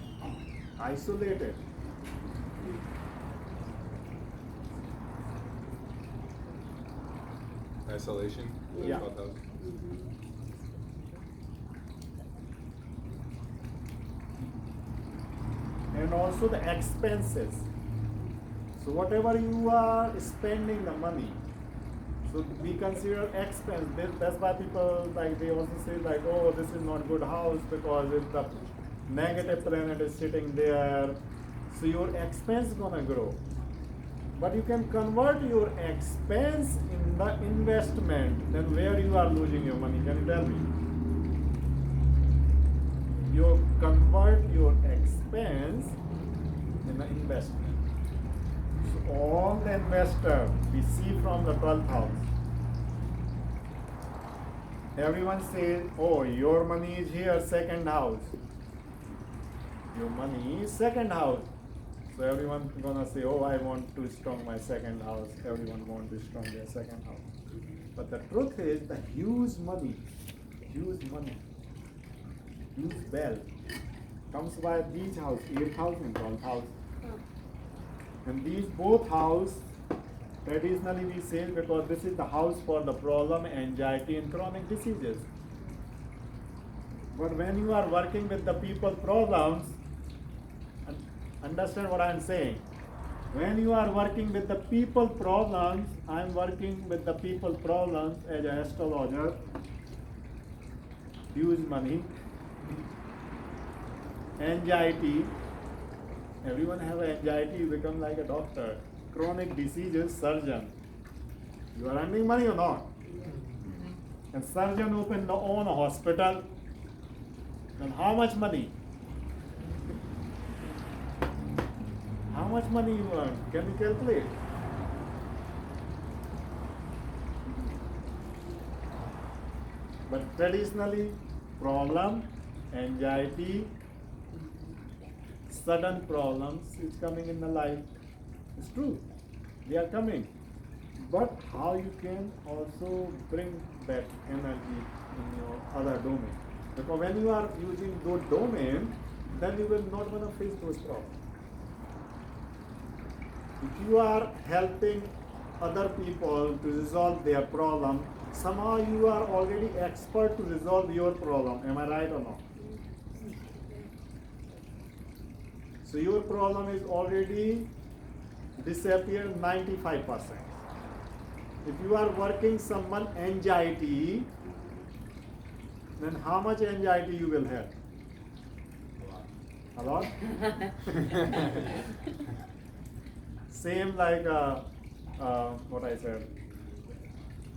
isolated. Isolation. Yeah. About that. And also the expenses. So whatever you are spending the money, so we consider expense. That's why people like they also say like, oh, this is not good house because if the negative planet is sitting there, so your expense gonna grow. But you can convert your expense in the investment. Then where you are losing your money? Can you tell me? You convert your expense in the investment. So all the investor we see from the 12th house. Everyone says, oh, your money is here, second house. Your money is second house. So everyone gonna say, oh, I want to strong my second house. Everyone want to strong their second house. But the truth is, the huge money, huge wealth comes by these house, 8th house and 12th house. And these both house, traditionally we say, because this is the house for the problem, anxiety and chronic diseases. But when you are working with the people problems, understand what I am saying. When you are working with the people problems, I am working with the people problems as an astrologer. Huge money, anxiety. Everyone have anxiety, you become like a doctor. Chronic diseases, surgeon. You are earning money or not? And surgeon open their own hospital. And how much money? How much money you earn? Can you calculate? But traditionally, problem, anxiety, sudden problems is coming in the life. It's true. They are coming. But how you can also bring that energy in your other domain. Because when you are using those domain, then you will not gonna face those problems. If you are helping other people to resolve their problem, somehow you are already expert to resolve your problem. Am I right or not? So your problem is already disappeared 95%. If you are working someone anxiety, then how much anxiety you will have? A lot? Same like what I said.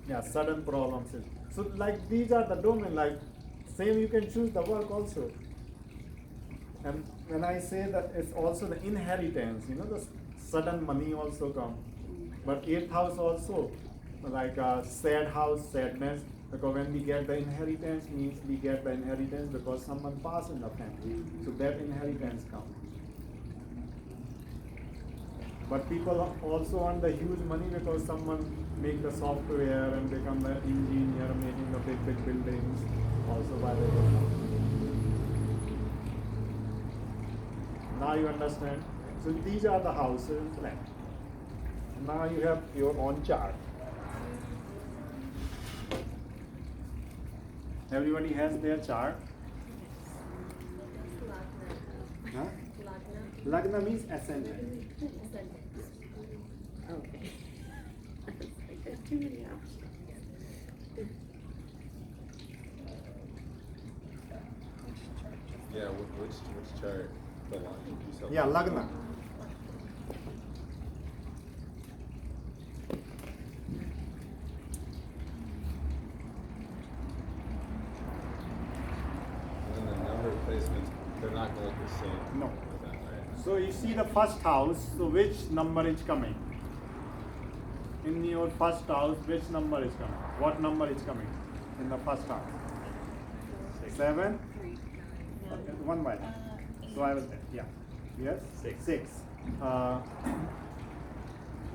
Yeah, sudden problems. So like these are the domain. Like same you can choose the work also. And when I say that it's also the inheritance, the sudden money also come. But 8th house also, like sad house, sadness, because when we get the inheritance, means we get the inheritance because someone passed in the family. So that inheritance comes. But people also earn the huge money because someone make the software and become the engineer making the big buildings also by the Now you understand? So these are the houses left. Now you have your own chart. Everybody has their chart. Huh? Lagna means ascendant. Okay. I got too many options. Yeah, which chart? The one you said. Yeah, Lagna. And the number placements, they're not going to look the same. No. With that, right? So you see the first house, so which number is coming? In your first house, which number is coming? What number is coming in the first house? 7? Okay, 1 by. So I was there. Yeah. Yes? 6.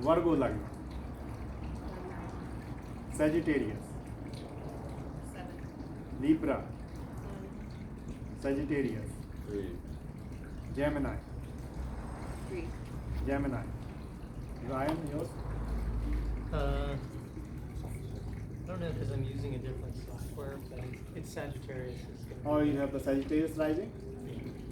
Virgo Lagna. Sagittarius. 7. Libra. Sagittarius. 3. Gemini. 3. Gemini. Ryan, yours? I don't know because I'm using a different software, but it's Sagittarius. Oh, you have the Sagittarius rising?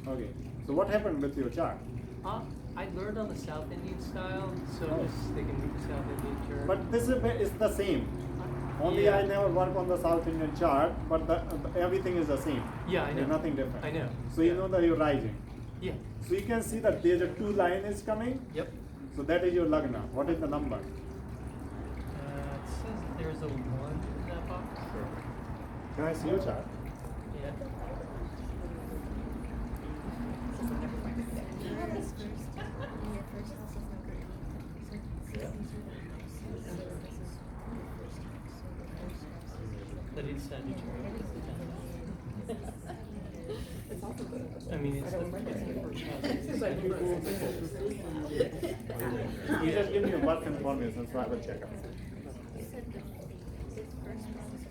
Okay. So what happened with your chart? I learned on the South Indian style, so Oh. just sticking with the South Indian chart. But this is the same. Only Yeah. I never work on the South Indian chart, but everything is the same. Yeah, I know. There's nothing different. I know. So you Yeah. know that you're rising. Yeah. So you can see that there's a 2 line is coming. Yep. So that is your lagna. What is the number? It says there's a 1 in that box. Can I see your chart? Yeah. Your first house is number 8. So Yeah. That is Sagittarius. I mean, it's the first house. You just give me your birth information so I will check out. you said the his first house.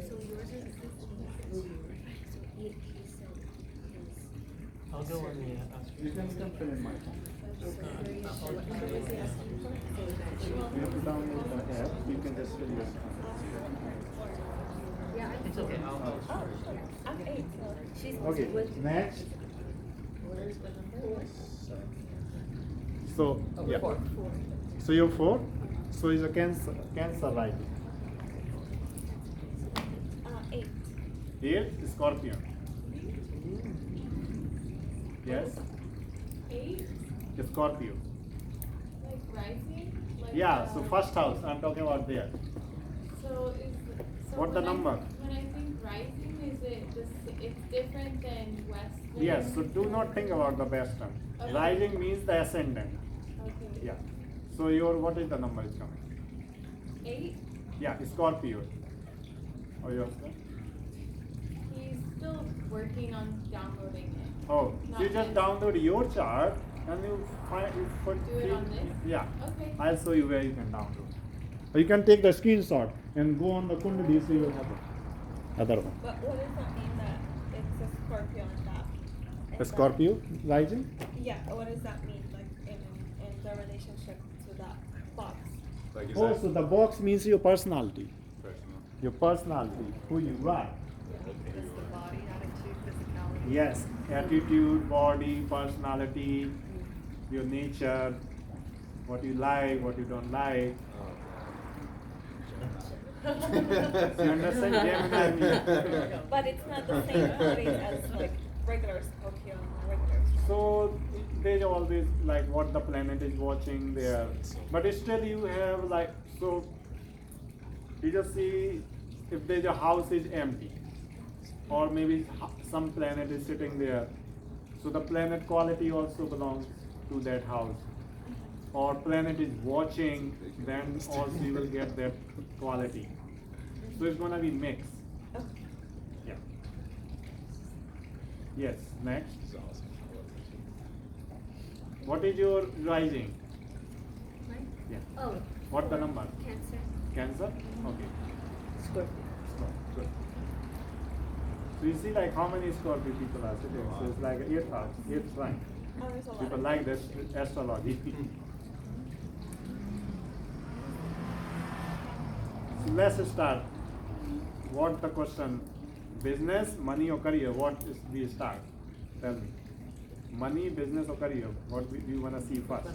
So yours is 15. So 8 he said is. I'll go on the You can still fill in my phone. You have to download the app. You can just fill your Yeah, I'm It's okay, I'll go. I'm 8. She's Okay, with next. So, yeah. So you're 4. So is a cancer right? 8. 8, Scorpion. Yes, 8, Scorpio. like rising? Like, Yeah, so first house, I'm talking about there. So What the when number? When I think rising, is it it's different than western? Yes, so do not think about the western. Okay. Rising means the ascendant. Okay. Yeah. So your, what is the number is coming? 8. Yeah, Scorpio. Or your husband? He's still working on downloading it. Oh, so you Not just yet. download your chart and you find you put Do it on this? Yeah. Okay. I'll show you where you can download. Or you can take the screenshot and go on the Kundalini, so you will have it. Other one. But what does that mean that it's a Scorpio in that? A Scorpio rising? Yeah, what does that mean, like in the relationship to that box? Like, is Oh, that so the box means your personality. personal? Your personality, who you are. It's the body, attitude, physicality. Yes, attitude, body, personality, your nature, what you like, what you don't like. You understand Gemini means? But it's not the same bodies as like regular Scorpio and regular. So there's always like what the planet is watching there, but still you have like, so you just see if there's a house is empty, or maybe some planet is sitting there, so the planet quality also belongs to that house, or planet is watching, then also you will get that quality. So it's gonna be mixed. Yeah. Yes. Next. What is your rising? Mine? Yeah. Oh. What the number? Cancer. Cancer? Okay. Scorpio. Good. So you see like how many Scorpio people are sitting. So it's like 8 house, 8 sign. Oh, there's a lot. People like this astrology. So let's start. What the question? Business, money or career? What is we start? Tell me. Money, business or career? What do you wanna see first?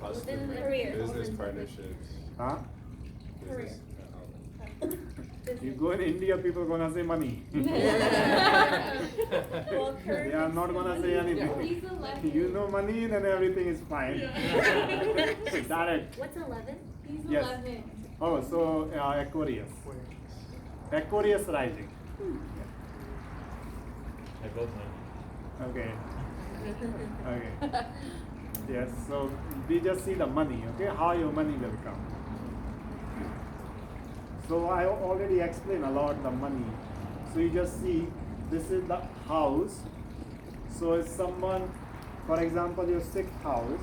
Within the Career. Business partnerships. Huh? Business. You go in India, people gonna say money. Well, They are not gonna say He's anything. 11. You know money, then everything is fine. Direct. What's 11? He's Yes. 11. Oh, so Aquarius. Aquarius rising. I vote money. Okay. Okay. Yes. So we just see the money. Okay, how your money will come. So I already explained a lot the money. So you just see this is the house. So if someone, for example, your 6th house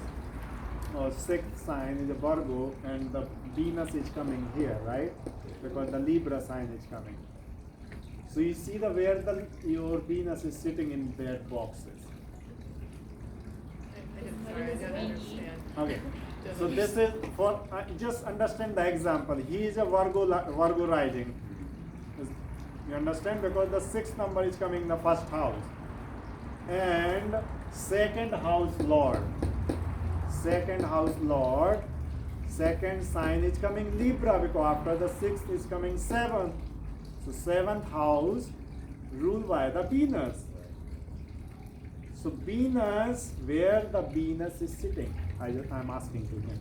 or 6th sign is a Virgo and the Venus is coming here, right? Because the Libra sign is coming. So you see the where your Venus is sitting in that boxes. Okay. So this is for just understand the example. He is a Virgo rising. You understand, because the 6th number is coming in the 1st house, and 2nd house Lord. 2nd house Lord. 2nd sign is coming Libra, because after the 6th is coming 7th. So seventh house ruled by the Venus. So Venus, where the Venus is sitting, I'm asking to him.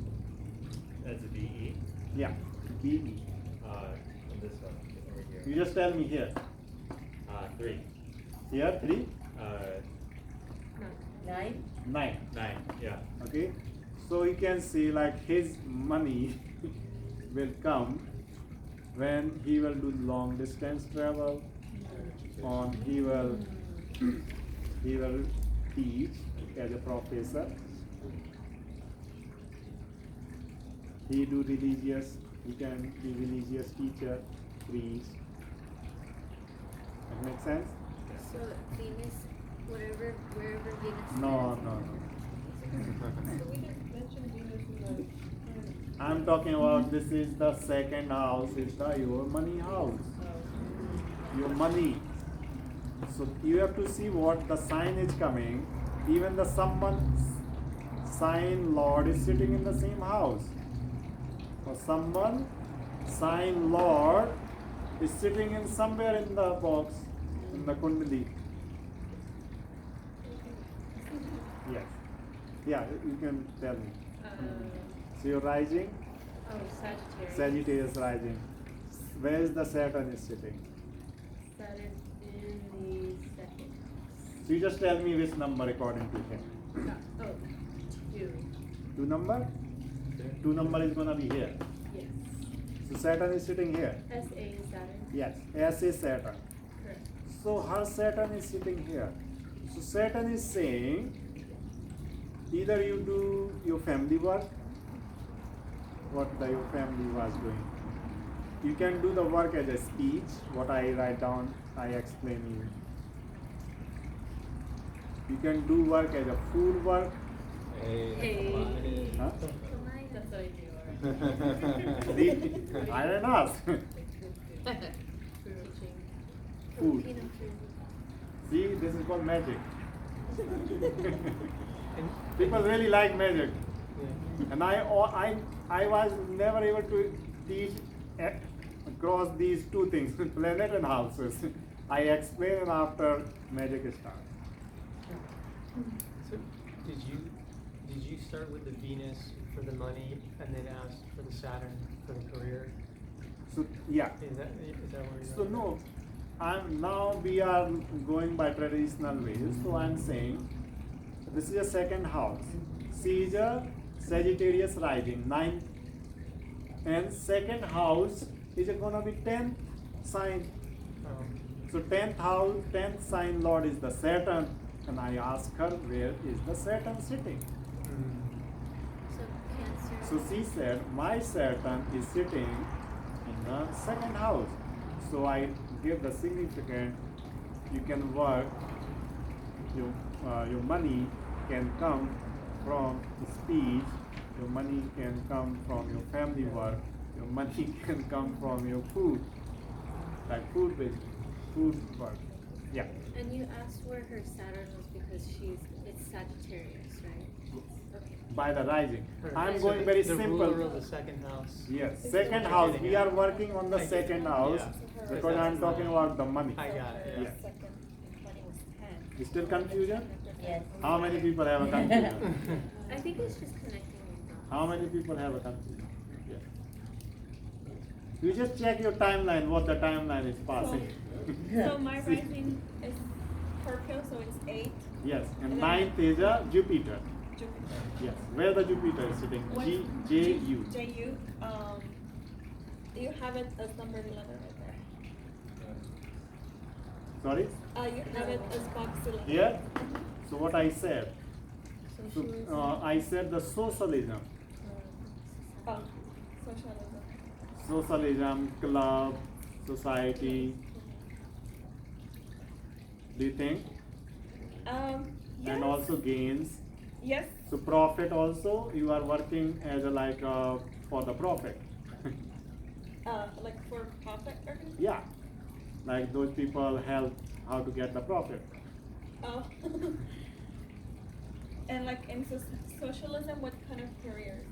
That's a BE. Yeah, BE. On this one over here. You just tell me here. 3. Here 3, Nine? 9. 9. Yeah. Okay. So you can see like his money will come when he will do long distance travel, or he will teach as a professor. He can be religious teacher, priest. That makes sense? So Venus, wherever Venus No. So we didn't mention Venus in the. I'm talking about this is the second house, is your money house. Your money. So you have to see what the sign is coming. Even the someone's sign Lord is sitting in the same house. Or someone sign Lord is sitting in somewhere in the box, in the Kundali. Yes. Yeah, you can tell me. So you're rising? Oh, Sagittarius. Sagittarius rising. Where is the Saturn is sitting? Saturn in the second. So you just tell me which number according to him. Oh, 2. 2 number? 2 number is gonna be here. Yes. So Saturn is sitting here. SA is Saturn. Yes, S is Saturn. Correct. So her Saturn is sitting here. So Saturn is saying either you do your family work, your family was doing. You can do the work as a speech, what I write down, I explain you. You can do work as a food work. Hey. Huh? That's what I do. See, I didn't ask. Food. Filipino food. See, this is called magic. And, People really like magic. yeah. And I was never able to teach across these two things, planet and houses. I explain after magic starts. So did you start with the Venus for the money and then ask for the Saturn for the career? So yeah. Is that where you're So at? no, we are going by traditional ways. So I'm saying this is a second house. She is a Sagittarius rising, 9th, and second house is gonna be 10th sign. So 10th house, 10th sign Lord is the Saturn, and I ask her where is the Saturn sitting. So Cancer. So she said my Saturn is sitting in the second house. So I give the significant. You can work. Your money can come from speech. Your money can come from your family work. Your money can come from your food, like food business, food work. Yeah. And you asked where her Saturn was because it's Sagittarius, right? Okay. By the rising. Right. I'm So going very the simple. ruler of the second house. Yes, It's second the house. one We getting are at. working on the I get second it. house Yeah. because I'm talking about the money. I got it. Yeah. Second money was 10. Is still confusion? Yes. How many people have a confusion? I think it's just connecting with dots. How many people have a confusion? Yeah. You just check your timeline, what the timeline is passing. So my See? rising is Scorpio, so it's 8. Yes, and And then- 9th is a Jupiter. Jupiter. Yes, where the Jupiter is sitting? What- J-U. J-U. Do you have it as number 11 right there? Sorry? You have it as box 11. Here? So what I said? So, Socialism. I said the socialism. Oh, socialism. Socialism, club, society. Do you think? Yes. And also gains. Yes. So profit also, you are working as a for the profit. Like for profit organization? Yeah, like those people help how to get the profit. Oh. And like in socialism, what kind of careers?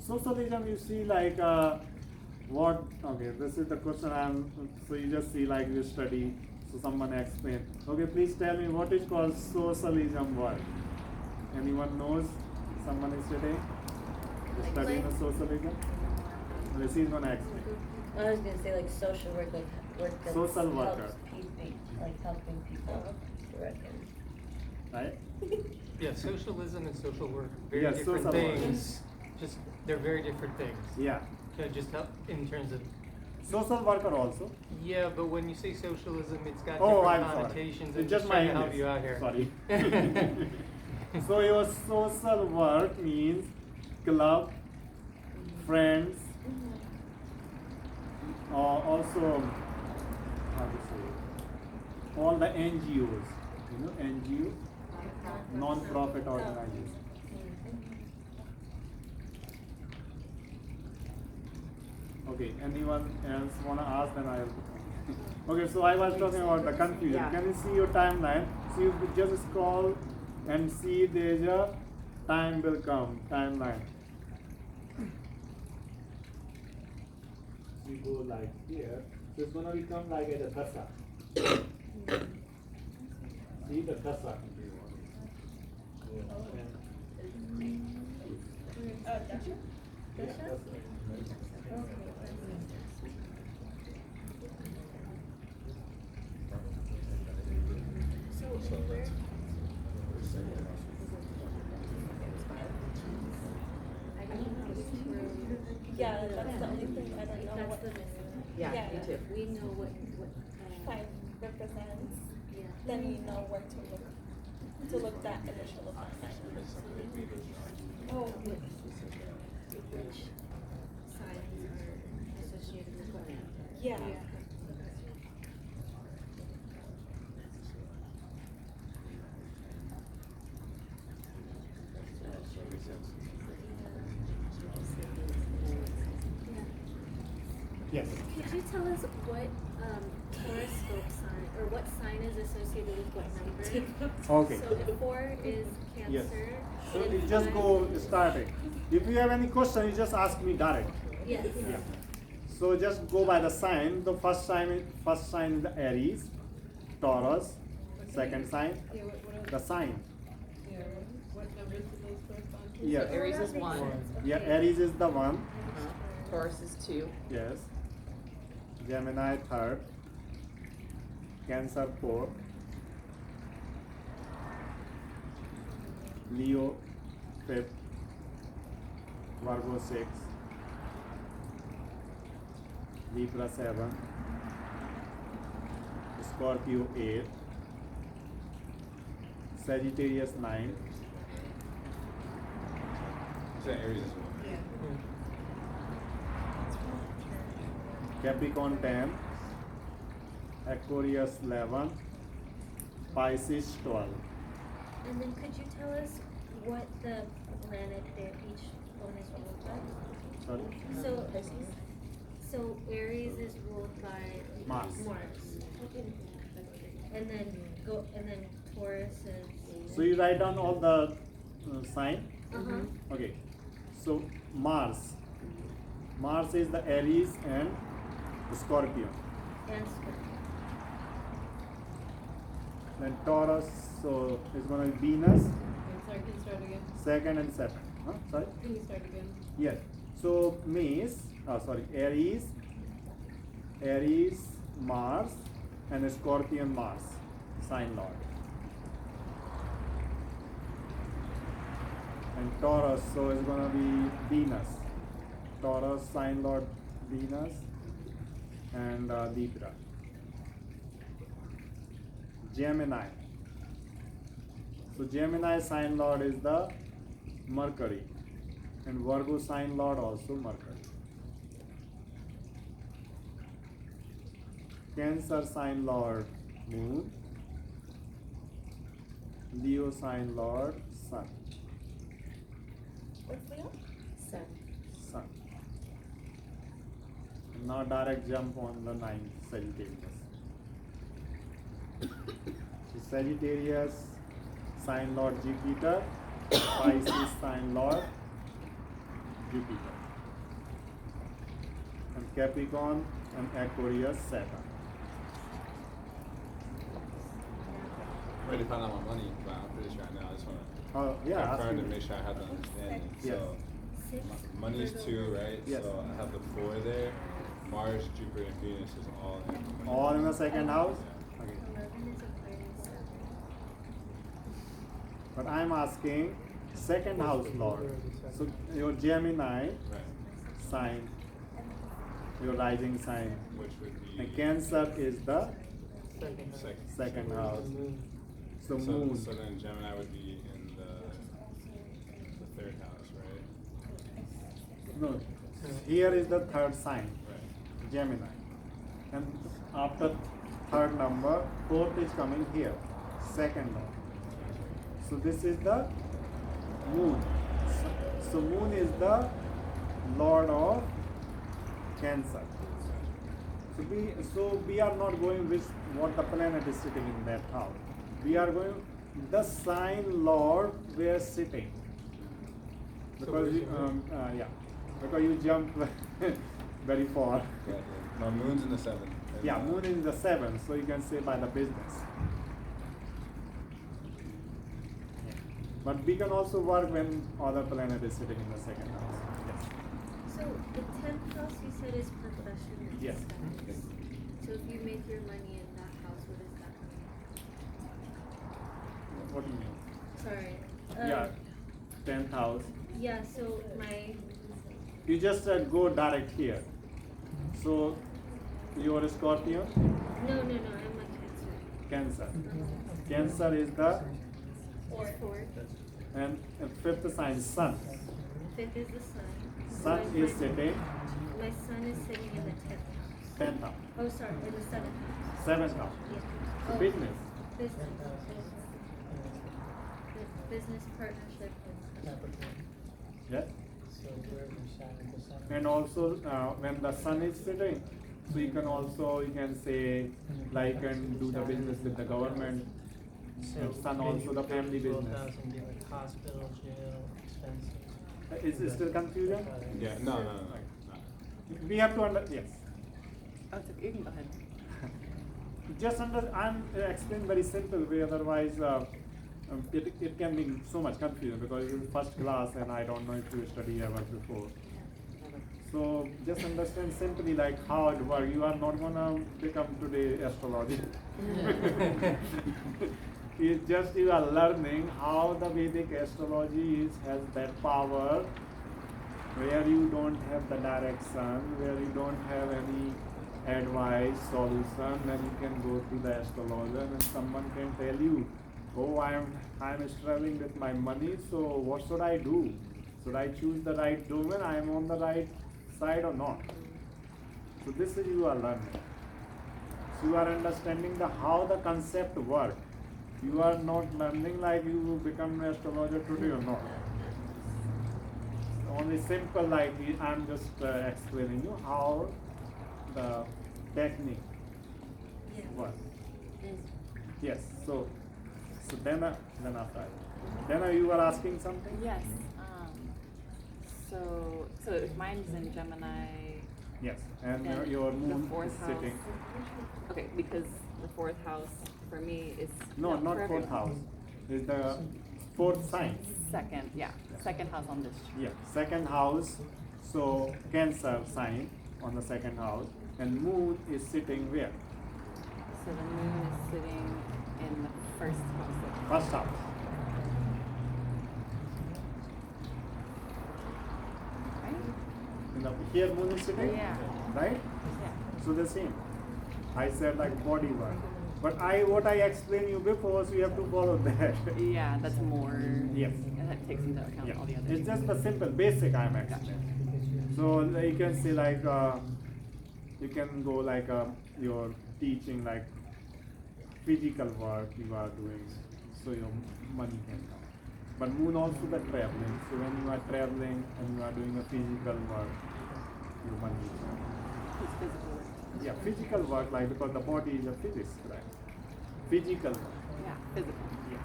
Socialism, you see What? Okay, this is the question. So you just see like you study. So someone explain. Okay, please tell me what is called socialism work. Anyone knows? Someone is studying. Studying the socialism. This is gonna explain. I was gonna say like social work, like work that Social worker. helps people, like helping people. I reckon. Right? Yeah, socialism and social work, very Yeah, different social work. things. Just, they're very different things. Yeah. Can I just help in terms of, Social worker also. yeah, but when you say socialism, it's got Oh, different I'm sorry. connotations. It's I'm just my trying to help English. you out here. Sorry. So your social work means club, friends, also how to say all the NGOs, NGO, non-profit organizations. Okay, anyone else wanna ask? Then I'll. Okay, so I was talking about the confusion. Yeah. Can you see your timeline? So you could just scroll and see there's a time will come timeline. You go like here, so it's gonna become like at a dasa. See the dasa. Yeah, that's the only thing I don't know That's what the missing. Yeah, Yeah. me too. We know what, sign represents, yeah. then you know where to look that initial assignment. Oh, which signs are associated with what? Yeah. Yes. Could you tell us what horoscope sign, or what sign is associated with what number? Okay. So if 4 is Yes. Cancer. So then you just 5 go starting. If you have any question, you just ask me direct. Yes. Yeah. So just go by the sign. The first sign is the Aries, Taurus. Second sign, the sign. What numbers do those correspond to? Yeah. Aries is That makes 1. sense. Yeah, Okay. Aries is the one. Taurus is 2. Yes. Gemini third. Cancer fourth. Leo fifth. Virgo sixth. Libra 7, Scorpio 8, Sagittarius 9, Is that Aries as well? Capricorn 10, Aquarius 11, Pisces 12. And then could you tell us what the planet that each one is ruled by? Sorry? So Aries is ruled by Mars. And then Taurus is. So you write down all the sign. Uh-huh. Okay. So Mars. Mars is the Aries and Scorpio. And Scorpio. Then Taurus, so it's going to be Venus, Sorry, can you start again? second and seventh. Huh? Sorry? Can you start again? Yes. So Aries, Mars, and Scorpion Mars, sign Lord. And Taurus, so it's gonna be Venus. Taurus, sign Lord Venus, and Libra. Gemini. So Gemini sign Lord is the Mercury. And Virgo sign Lord also Mercury. Cancer sign Lord Moon. Leo sign Lord Sun. What's Leo? Sun. Sun. And now direct jump on the 9th Sagittarius. So Sagittarius sign Lord Jupiter. Pisces sign Lord Jupiter. And Capricorn, and Aquarius, Saturn. I already found out my money, but I'm pretty sure I know. I just want Oh, to yeah. confirm to asking- make sure I have the understanding. Yes. So, Six. money's 2, right? Yes. So I have the 4 there. Mars, Jupiter, and Venus is all in. All in the second house? Yeah. Okay. 11 is Aquarius, 7. But I'm asking second house lord. So your Gemini Right. sign, your rising sign. Which would be. And Cancer is the Second. second house. So So, moon. so then Gemini would be in the 3rd house, right? No, here is the third sign, Right. Gemini. And after third number, fourth is coming here, second lord. So this is the moon. So moon is the lord of Cancer. So we are not going with what the planet is sitting in that house. We are going the sign lord where sitting. So Because where's you, your moon? yeah, because you jump very far. Exactly. No, moon's in the 7th. And, Yeah, moon is the seventh, so you can say by the business. Yeah. But we can also work when other planet is sitting in the second house. Yes. So the 10th house you said is profession and Yes. status. So if you make your money in that house, what does that mean? What do you mean? Sorry. Yeah, 10th house. Yeah, so my, You just go direct here. So you are a Scorpio, no, I'm a Cancer. Cancer. Cancer is the Or 4. and fifth sign is Sun. 5th is the sun. Sun My- is my- sitting My sun is sitting in the 10th house. 10th house, Oh, sorry, in the 7th house. 7th house. Yeah. So Oh, business. Business. Business partnership and Yeah. So where's your Saturn? The Saturn? And also when the sun is sitting, so you can also you can say like and do the business with the government. So And sun also the family business. 12,000 be like hospital, jail, expenses. Is it still confusion? Yeah, no. We have to yes. Oh, it's okay, you can go ahead. Just I'm explaining very simple way. Otherwise, it can be so much confusion because it's first class and I don't know if you study ever before. So just understand simply like how it works. You are not gonna become today astrology. It's just you are learning how the Vedic astrology has that power where you don't have the direction, where you don't have any advice, solution, then you can go to the astrologer and someone can tell you, oh, I'm struggling with my money, so what should I do? Should I choose the right domain? I am on the right side or not? So this is you are learning. So you are understanding the how the concept work. You are not learning like you will become an astrologer today or not. Only simple like I'm just explaining you how the technique works. Yes. So then after you were asking something. Yes. So if mine's in Gemini, Yes. And then your the moon is fourth house. sitting. Okay, because the fourth house for me is No, not for fourth everyone. house. Is the fourth sign. Second, yeah, second house on this. Yeah, second house, so Cancer sign on the second house, and moon is sitting where? So the moon is sitting in the first house. First house. Right? Here moon is sitting, Yeah. right? Yeah. So the same. I said like body work, but what I explained you before, so you have to follow that. Yeah, that's more. Yes. That takes into account Yeah, all the others. it's just the simple basic I'm explaining. So you can say like you can go like you're teaching like physical work you are doing, so your money can come. But moon also the traveling. So when you are traveling and you are doing a physical work, your money will come. It's physical work. Yeah, physical work like because the body is a physics, right? Physical work. Yeah, physical. Yes.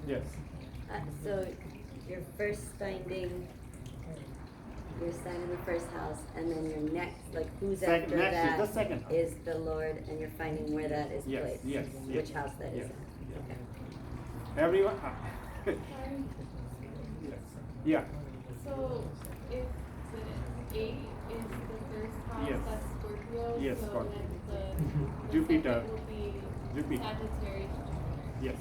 Yes. So you're first finding your sign in the first house, and then your next, like who's Next after is that the second house. is the Lord, and you're finding where that is Yes, placed. yes, yes. Which house that is Yes. in. Okay. Everyone. Sorry. Yeah. So if the 8 is the first house, Yes. that's Scorpio. Yes, so Scorpio. then the Jupiter. second will be Jupiter. Sagittarius. Yes.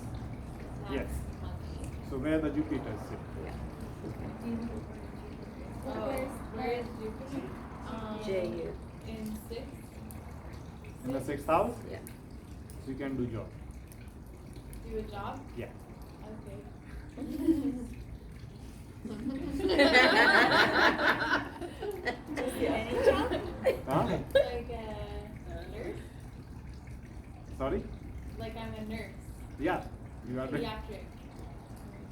That's Yes. money. So where the Jupiter sit? Oh, where is Jupiter? JU. In 6. In the sixth house? Yeah. So you can do job. Do a job? Yeah. Okay. Any job? Huh? Like a nurse? Sorry? Like I'm a nurse. Yeah. You are the. Pediatric.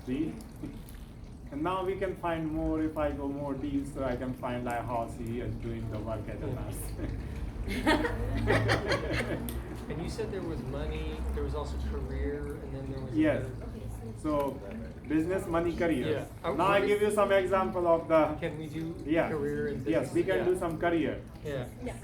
See? And now we can find more. If I go more deep, so I can find like how he is doing the work as a nurse. And you said there was money, there was also career, and then there was Yes. another- So business, money, career. Yeah. Now I give you some example of the. Can we do Yeah. career and business? Yes, we can Yeah. do some career. Yeah. Yeah.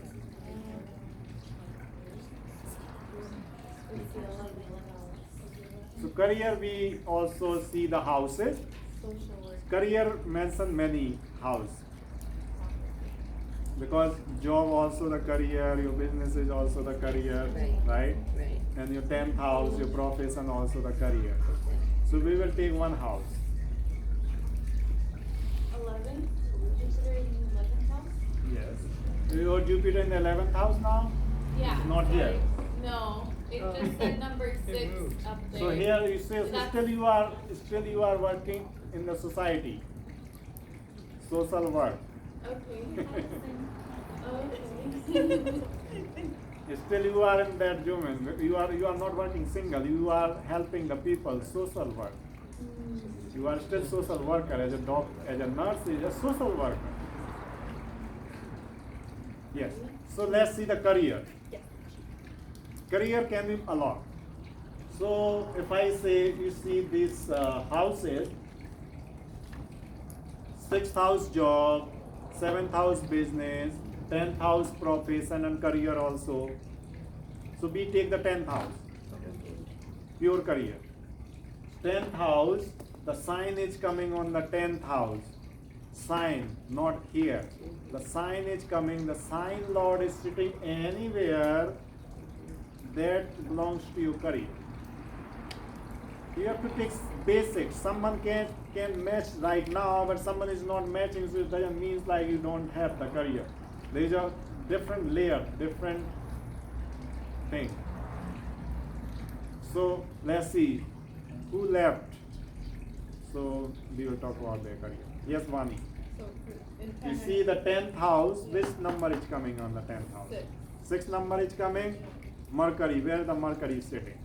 So career, we also see the houses. Social work. Career mention many house. Because job also the career, your business is also the career, Right. right? Right. And your 10th house, your profession also the career. Okay. So we will take one house. 11? Jupiter in the 11th house? Yes. Your Jupiter in the 11th house now? Yeah. Not sorry. yet. No, it Oh. just said number 6 moved. up there. So here you say That's- still you are working in the society. Social work. Okay. Okay. Still you are in that domain. You are not working single. You are helping the people. Social work. You are still social worker as a doctor, as a nurse, is a social worker. Yes. So let's see the career. Yeah. Career can be a lot. So if I say you see these houses, 6th house job, 7th house business, 10th house profession and career also. So we take the 10th house, pure career. 10th house, the sign is coming on the 10th house. Sign, not here. The sign is coming, the sign lord is sitting anywhere that belongs to your career. You have to take basics. Someone can match right now, but someone is not matching, so it doesn't mean like you don't have the career. There is a different layer, different thing. So let's see who left. So we will talk about their career. Yes, Vani. So in You 10 see the 10th house, which number is coming on the 10th house? 6. 6th number is coming. Mercury, where the Mercury is sitting?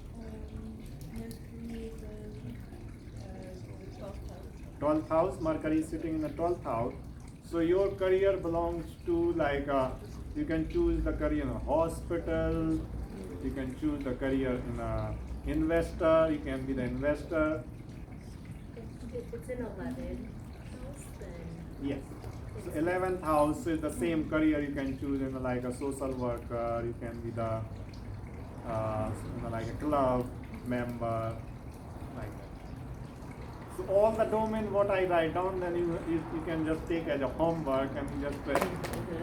Mercury is in the 12th house. 12th house, Mercury is sitting in the 12th house. So your career belongs to like you can choose the career in a hospital, you can choose the career in a investor, you can be the investor. If it's in 11 house, then Yes. So 11th house is the same career you can choose in like a social worker, you can be the like a club member, like that. So all the domain what I write down, then you can just take as a homework and you just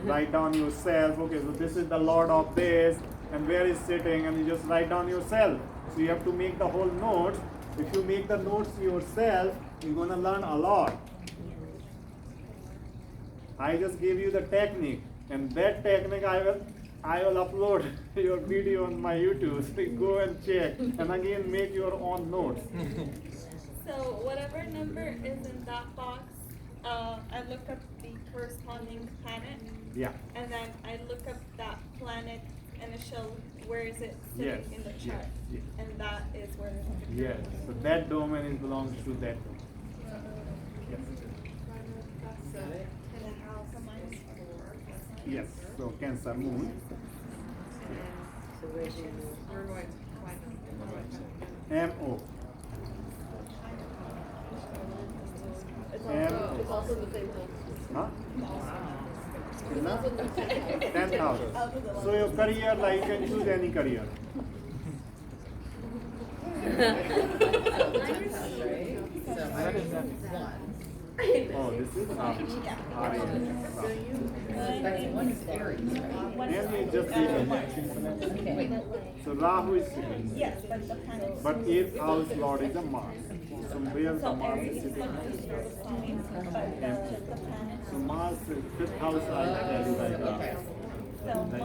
write down yourself. Okay, so this is the lord of this, and where is sitting, and you just write down yourself. So you have to make the whole notes. If you make the notes yourself, you're gonna learn a lot. I just gave you the technique, and that technique I will upload your video on my YouTube. So you go and check, and again make your own notes. So whatever number is in that box, I look up the corresponding planet, Yeah. and then I look up that planet and it shows where is it sitting Yes. in the Yes. chart, Yes. and that is where. Yes. So that domain is belongs to that domain. Yes. And then how mine is 4. Yes. So Cancer Moon. So where's your moon? MO. it's And- also the same house. Huh? In the 10th house. So your career, like you can choose any career. Oh, this is and just so Rahu is sitting. Yes, but the planet. But 8th house Lord is a Mars. So where the Mars is sitting? So Mars, 5th house, I tell you like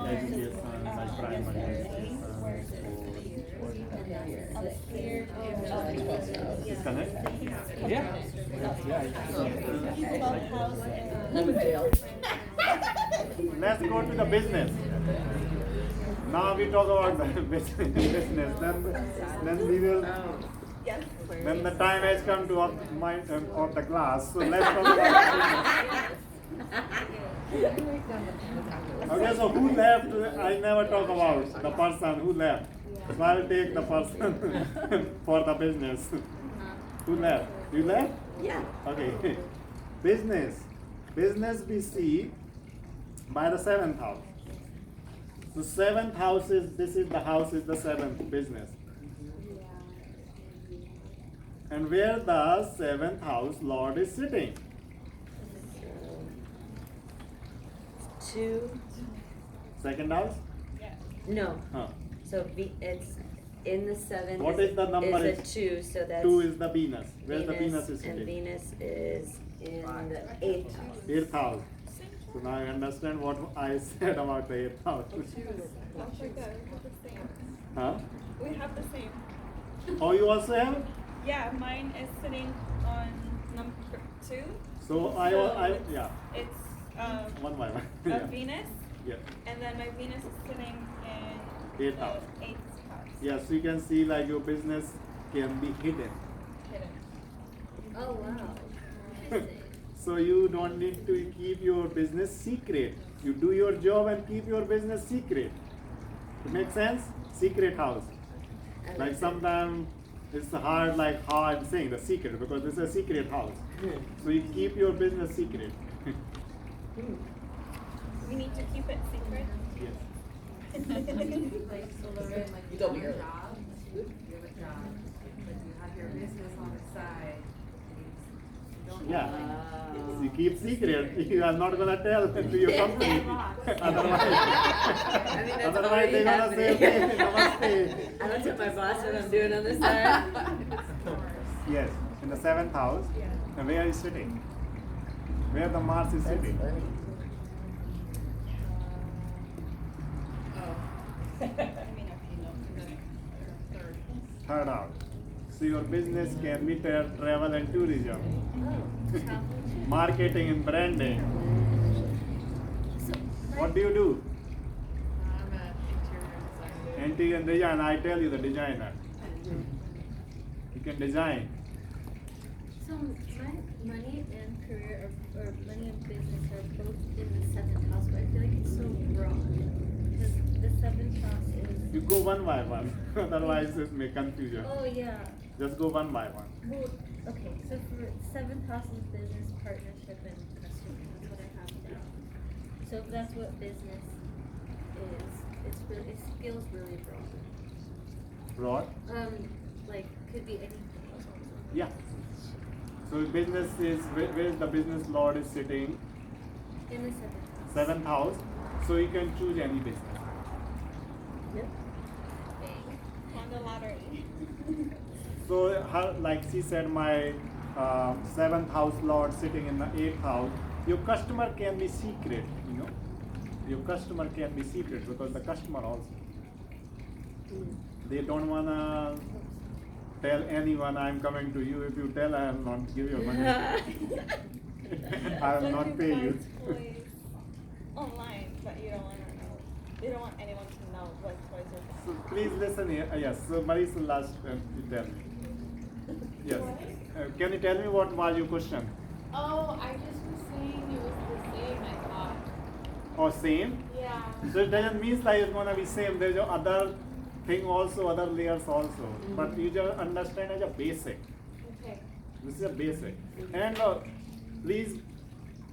education, like primary education. Is connect? Yeah. Let's go to the business. Now we talk about the business. Then we will. Then the time has come to of the class. So let's talk about business. Okay, so who left? I never talk about the person who left. So I will take the person for the business. Who left? You left? Yeah. Okay. Business. Business we see by the 7th house. The 7th house is, this is the house is the 7th, business. And where the 7th house Lord is sitting? 2. 2nd house? No. Huh. So it's in the 7th. What is the number? Is a 2, so that's 2 is the Venus. Where the Venus is and sitting? Venus is in the 8th house. 8th house. So now I understand what I said about the 8th house. Oh my God, we have the same. Huh? We have the same. Oh, you also have? Yeah, mine is sitting on number 2. So I yeah. It's One by one. a Yeah. Venus, Yeah. and then my Venus is sitting in 8th the house. 8th house. Yes, you can see like your business can be hidden. Hidden. Oh, wow. So you don't need to keep your business secret. You do your job and keep your business secret. It makes sense? Secret house. Like sometimes it's hard, like how I'm saying the secret, because it's a secret house. So you keep your business secret. We need to keep it secret. Yes. Like, so Lorraine, like, You told me have a earlier. job, you have a job, but you have your business on the side, and you don't. Yeah. You keep secret. You are not gonna tell to your company. Otherwise, that's otherwise they're gonna say, already okay, namaste. I don't tell my boss what I'm doing on the side. Yes, in the 7th house. And where is sitting? Where the Mars is That's sitting? funny. Third house. So your business can be travel and tourism, Oh, travel. marketing and branding. So, What do you do? I'm an Interior and design. I tell you the designer. You can design. So my money and career or money and business are both in the 7th house, but I feel like it's so broad. Because the 7th house is. You go one by one. Otherwise it may confusion. Oh, yeah. Just go one by one. Well, okay, so for 7th house is business, partnership, and customer. That's what I have down. So if that's what business is, it feels really broad. Broad? Like, could be anything. Yeah. So business is, where is the business Lord is sitting? In the 7th house. 7th house. So you can choose any business. Yep. On the lottery. So her, like she said, my 7th house Lord sitting in the 8th house. Your customer can be secret, you know. Your customer can be secret because the customer also. They don't wanna tell anyone I'm coming to you. If you tell, I will not give you money. I will not pay you. Toys online, but you don't want to know. You don't want anyone to know what toys are buying. So please listen here. Yes. So Marisa, last you tell me. Yes. Can you tell me what was your question? Oh, I just was saying it was the same, I thought. Or same? Yeah. So it doesn't mean like it's gonna be same. There's other thing also, other layers also. But you just understand as a basic. Okay. This is a basic. And please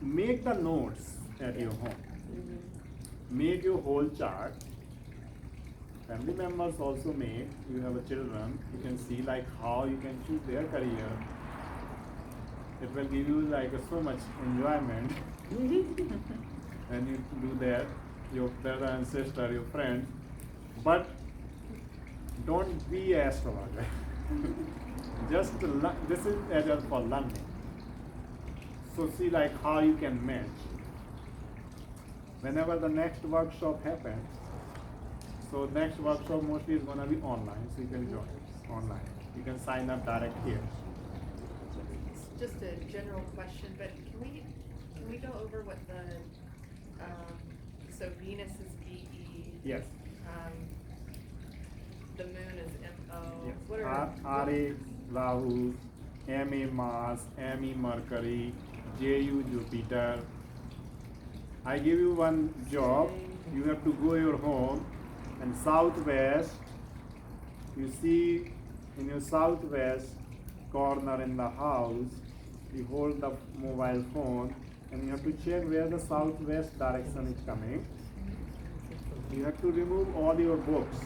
make the notes at your home. Make your whole chart. Family members also make. You have a children. You can see like how you can choose their career. It will give you like so much enjoyment when you do that. Your brother and sister, your friends, but don't be an astrologer. Just this is as for learning. So see like how you can match. Whenever the next workshop happens, so next workshop mostly is gonna be online, so you can join online. You can sign up direct here. It's just a general question, but can we go over what the so Venus is VE. Yes. The moon is MO. Yes. What are RA Rahu, MA Mars, ME Mercury, JU Jupiter. I give you one job. You have to go your home and southwest. You see in your southwest corner in the house, you hold the mobile phone and you have to check where the southwest direction is coming. You have to remove all your books,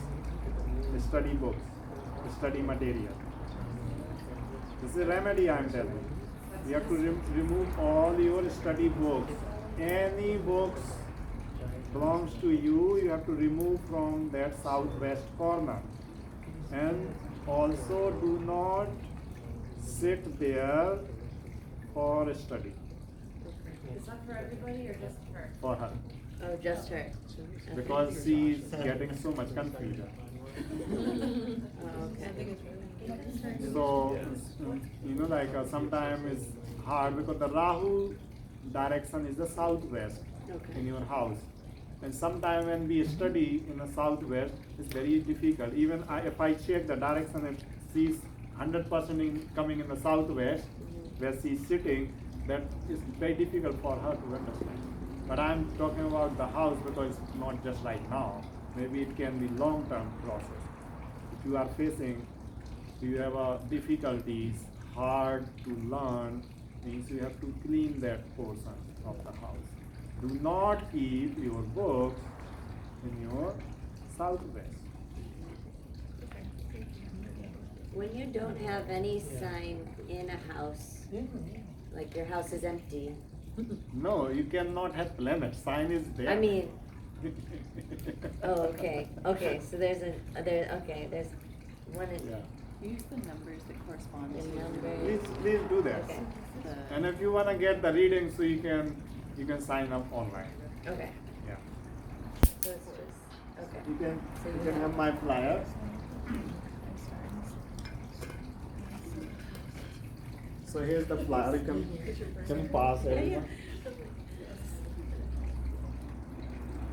study material. This is a remedy I am telling you. You have to remove all your study books. Any books belongs to you, you have to remove from that southwest corner. And also do not sit there for study. is that for everybody or just her? For her. Oh, just her. Because she is getting so much confusion. Oh, okay. So, like sometimes it's hard because the Rahu direction is the southwest in your house. And sometimes when we study in the southwest, it's very difficult. Even if I check the direction and she's 100% coming in the southwest, where she's sitting, that is very difficult for her to understand. But I'm talking about the house because it's not just right now. Maybe it can be long-term process. If you are facing, you have difficulties, hard to learn, means you have to clean that portion of the house. Do not keep your books in your southwest. When you don't have any sign in a house, like your house is empty, No, you cannot have planet. Sign is there. I mean, oh, okay, okay, so there's there's one in, Yeah. Use the numbers that correspond the to number. Please do that. Okay, the. And if you wanna get the reading, so you can sign up online. okay, Yeah. so it's just, okay. You can have my flyer. So here's the flyer. You can pass everyone.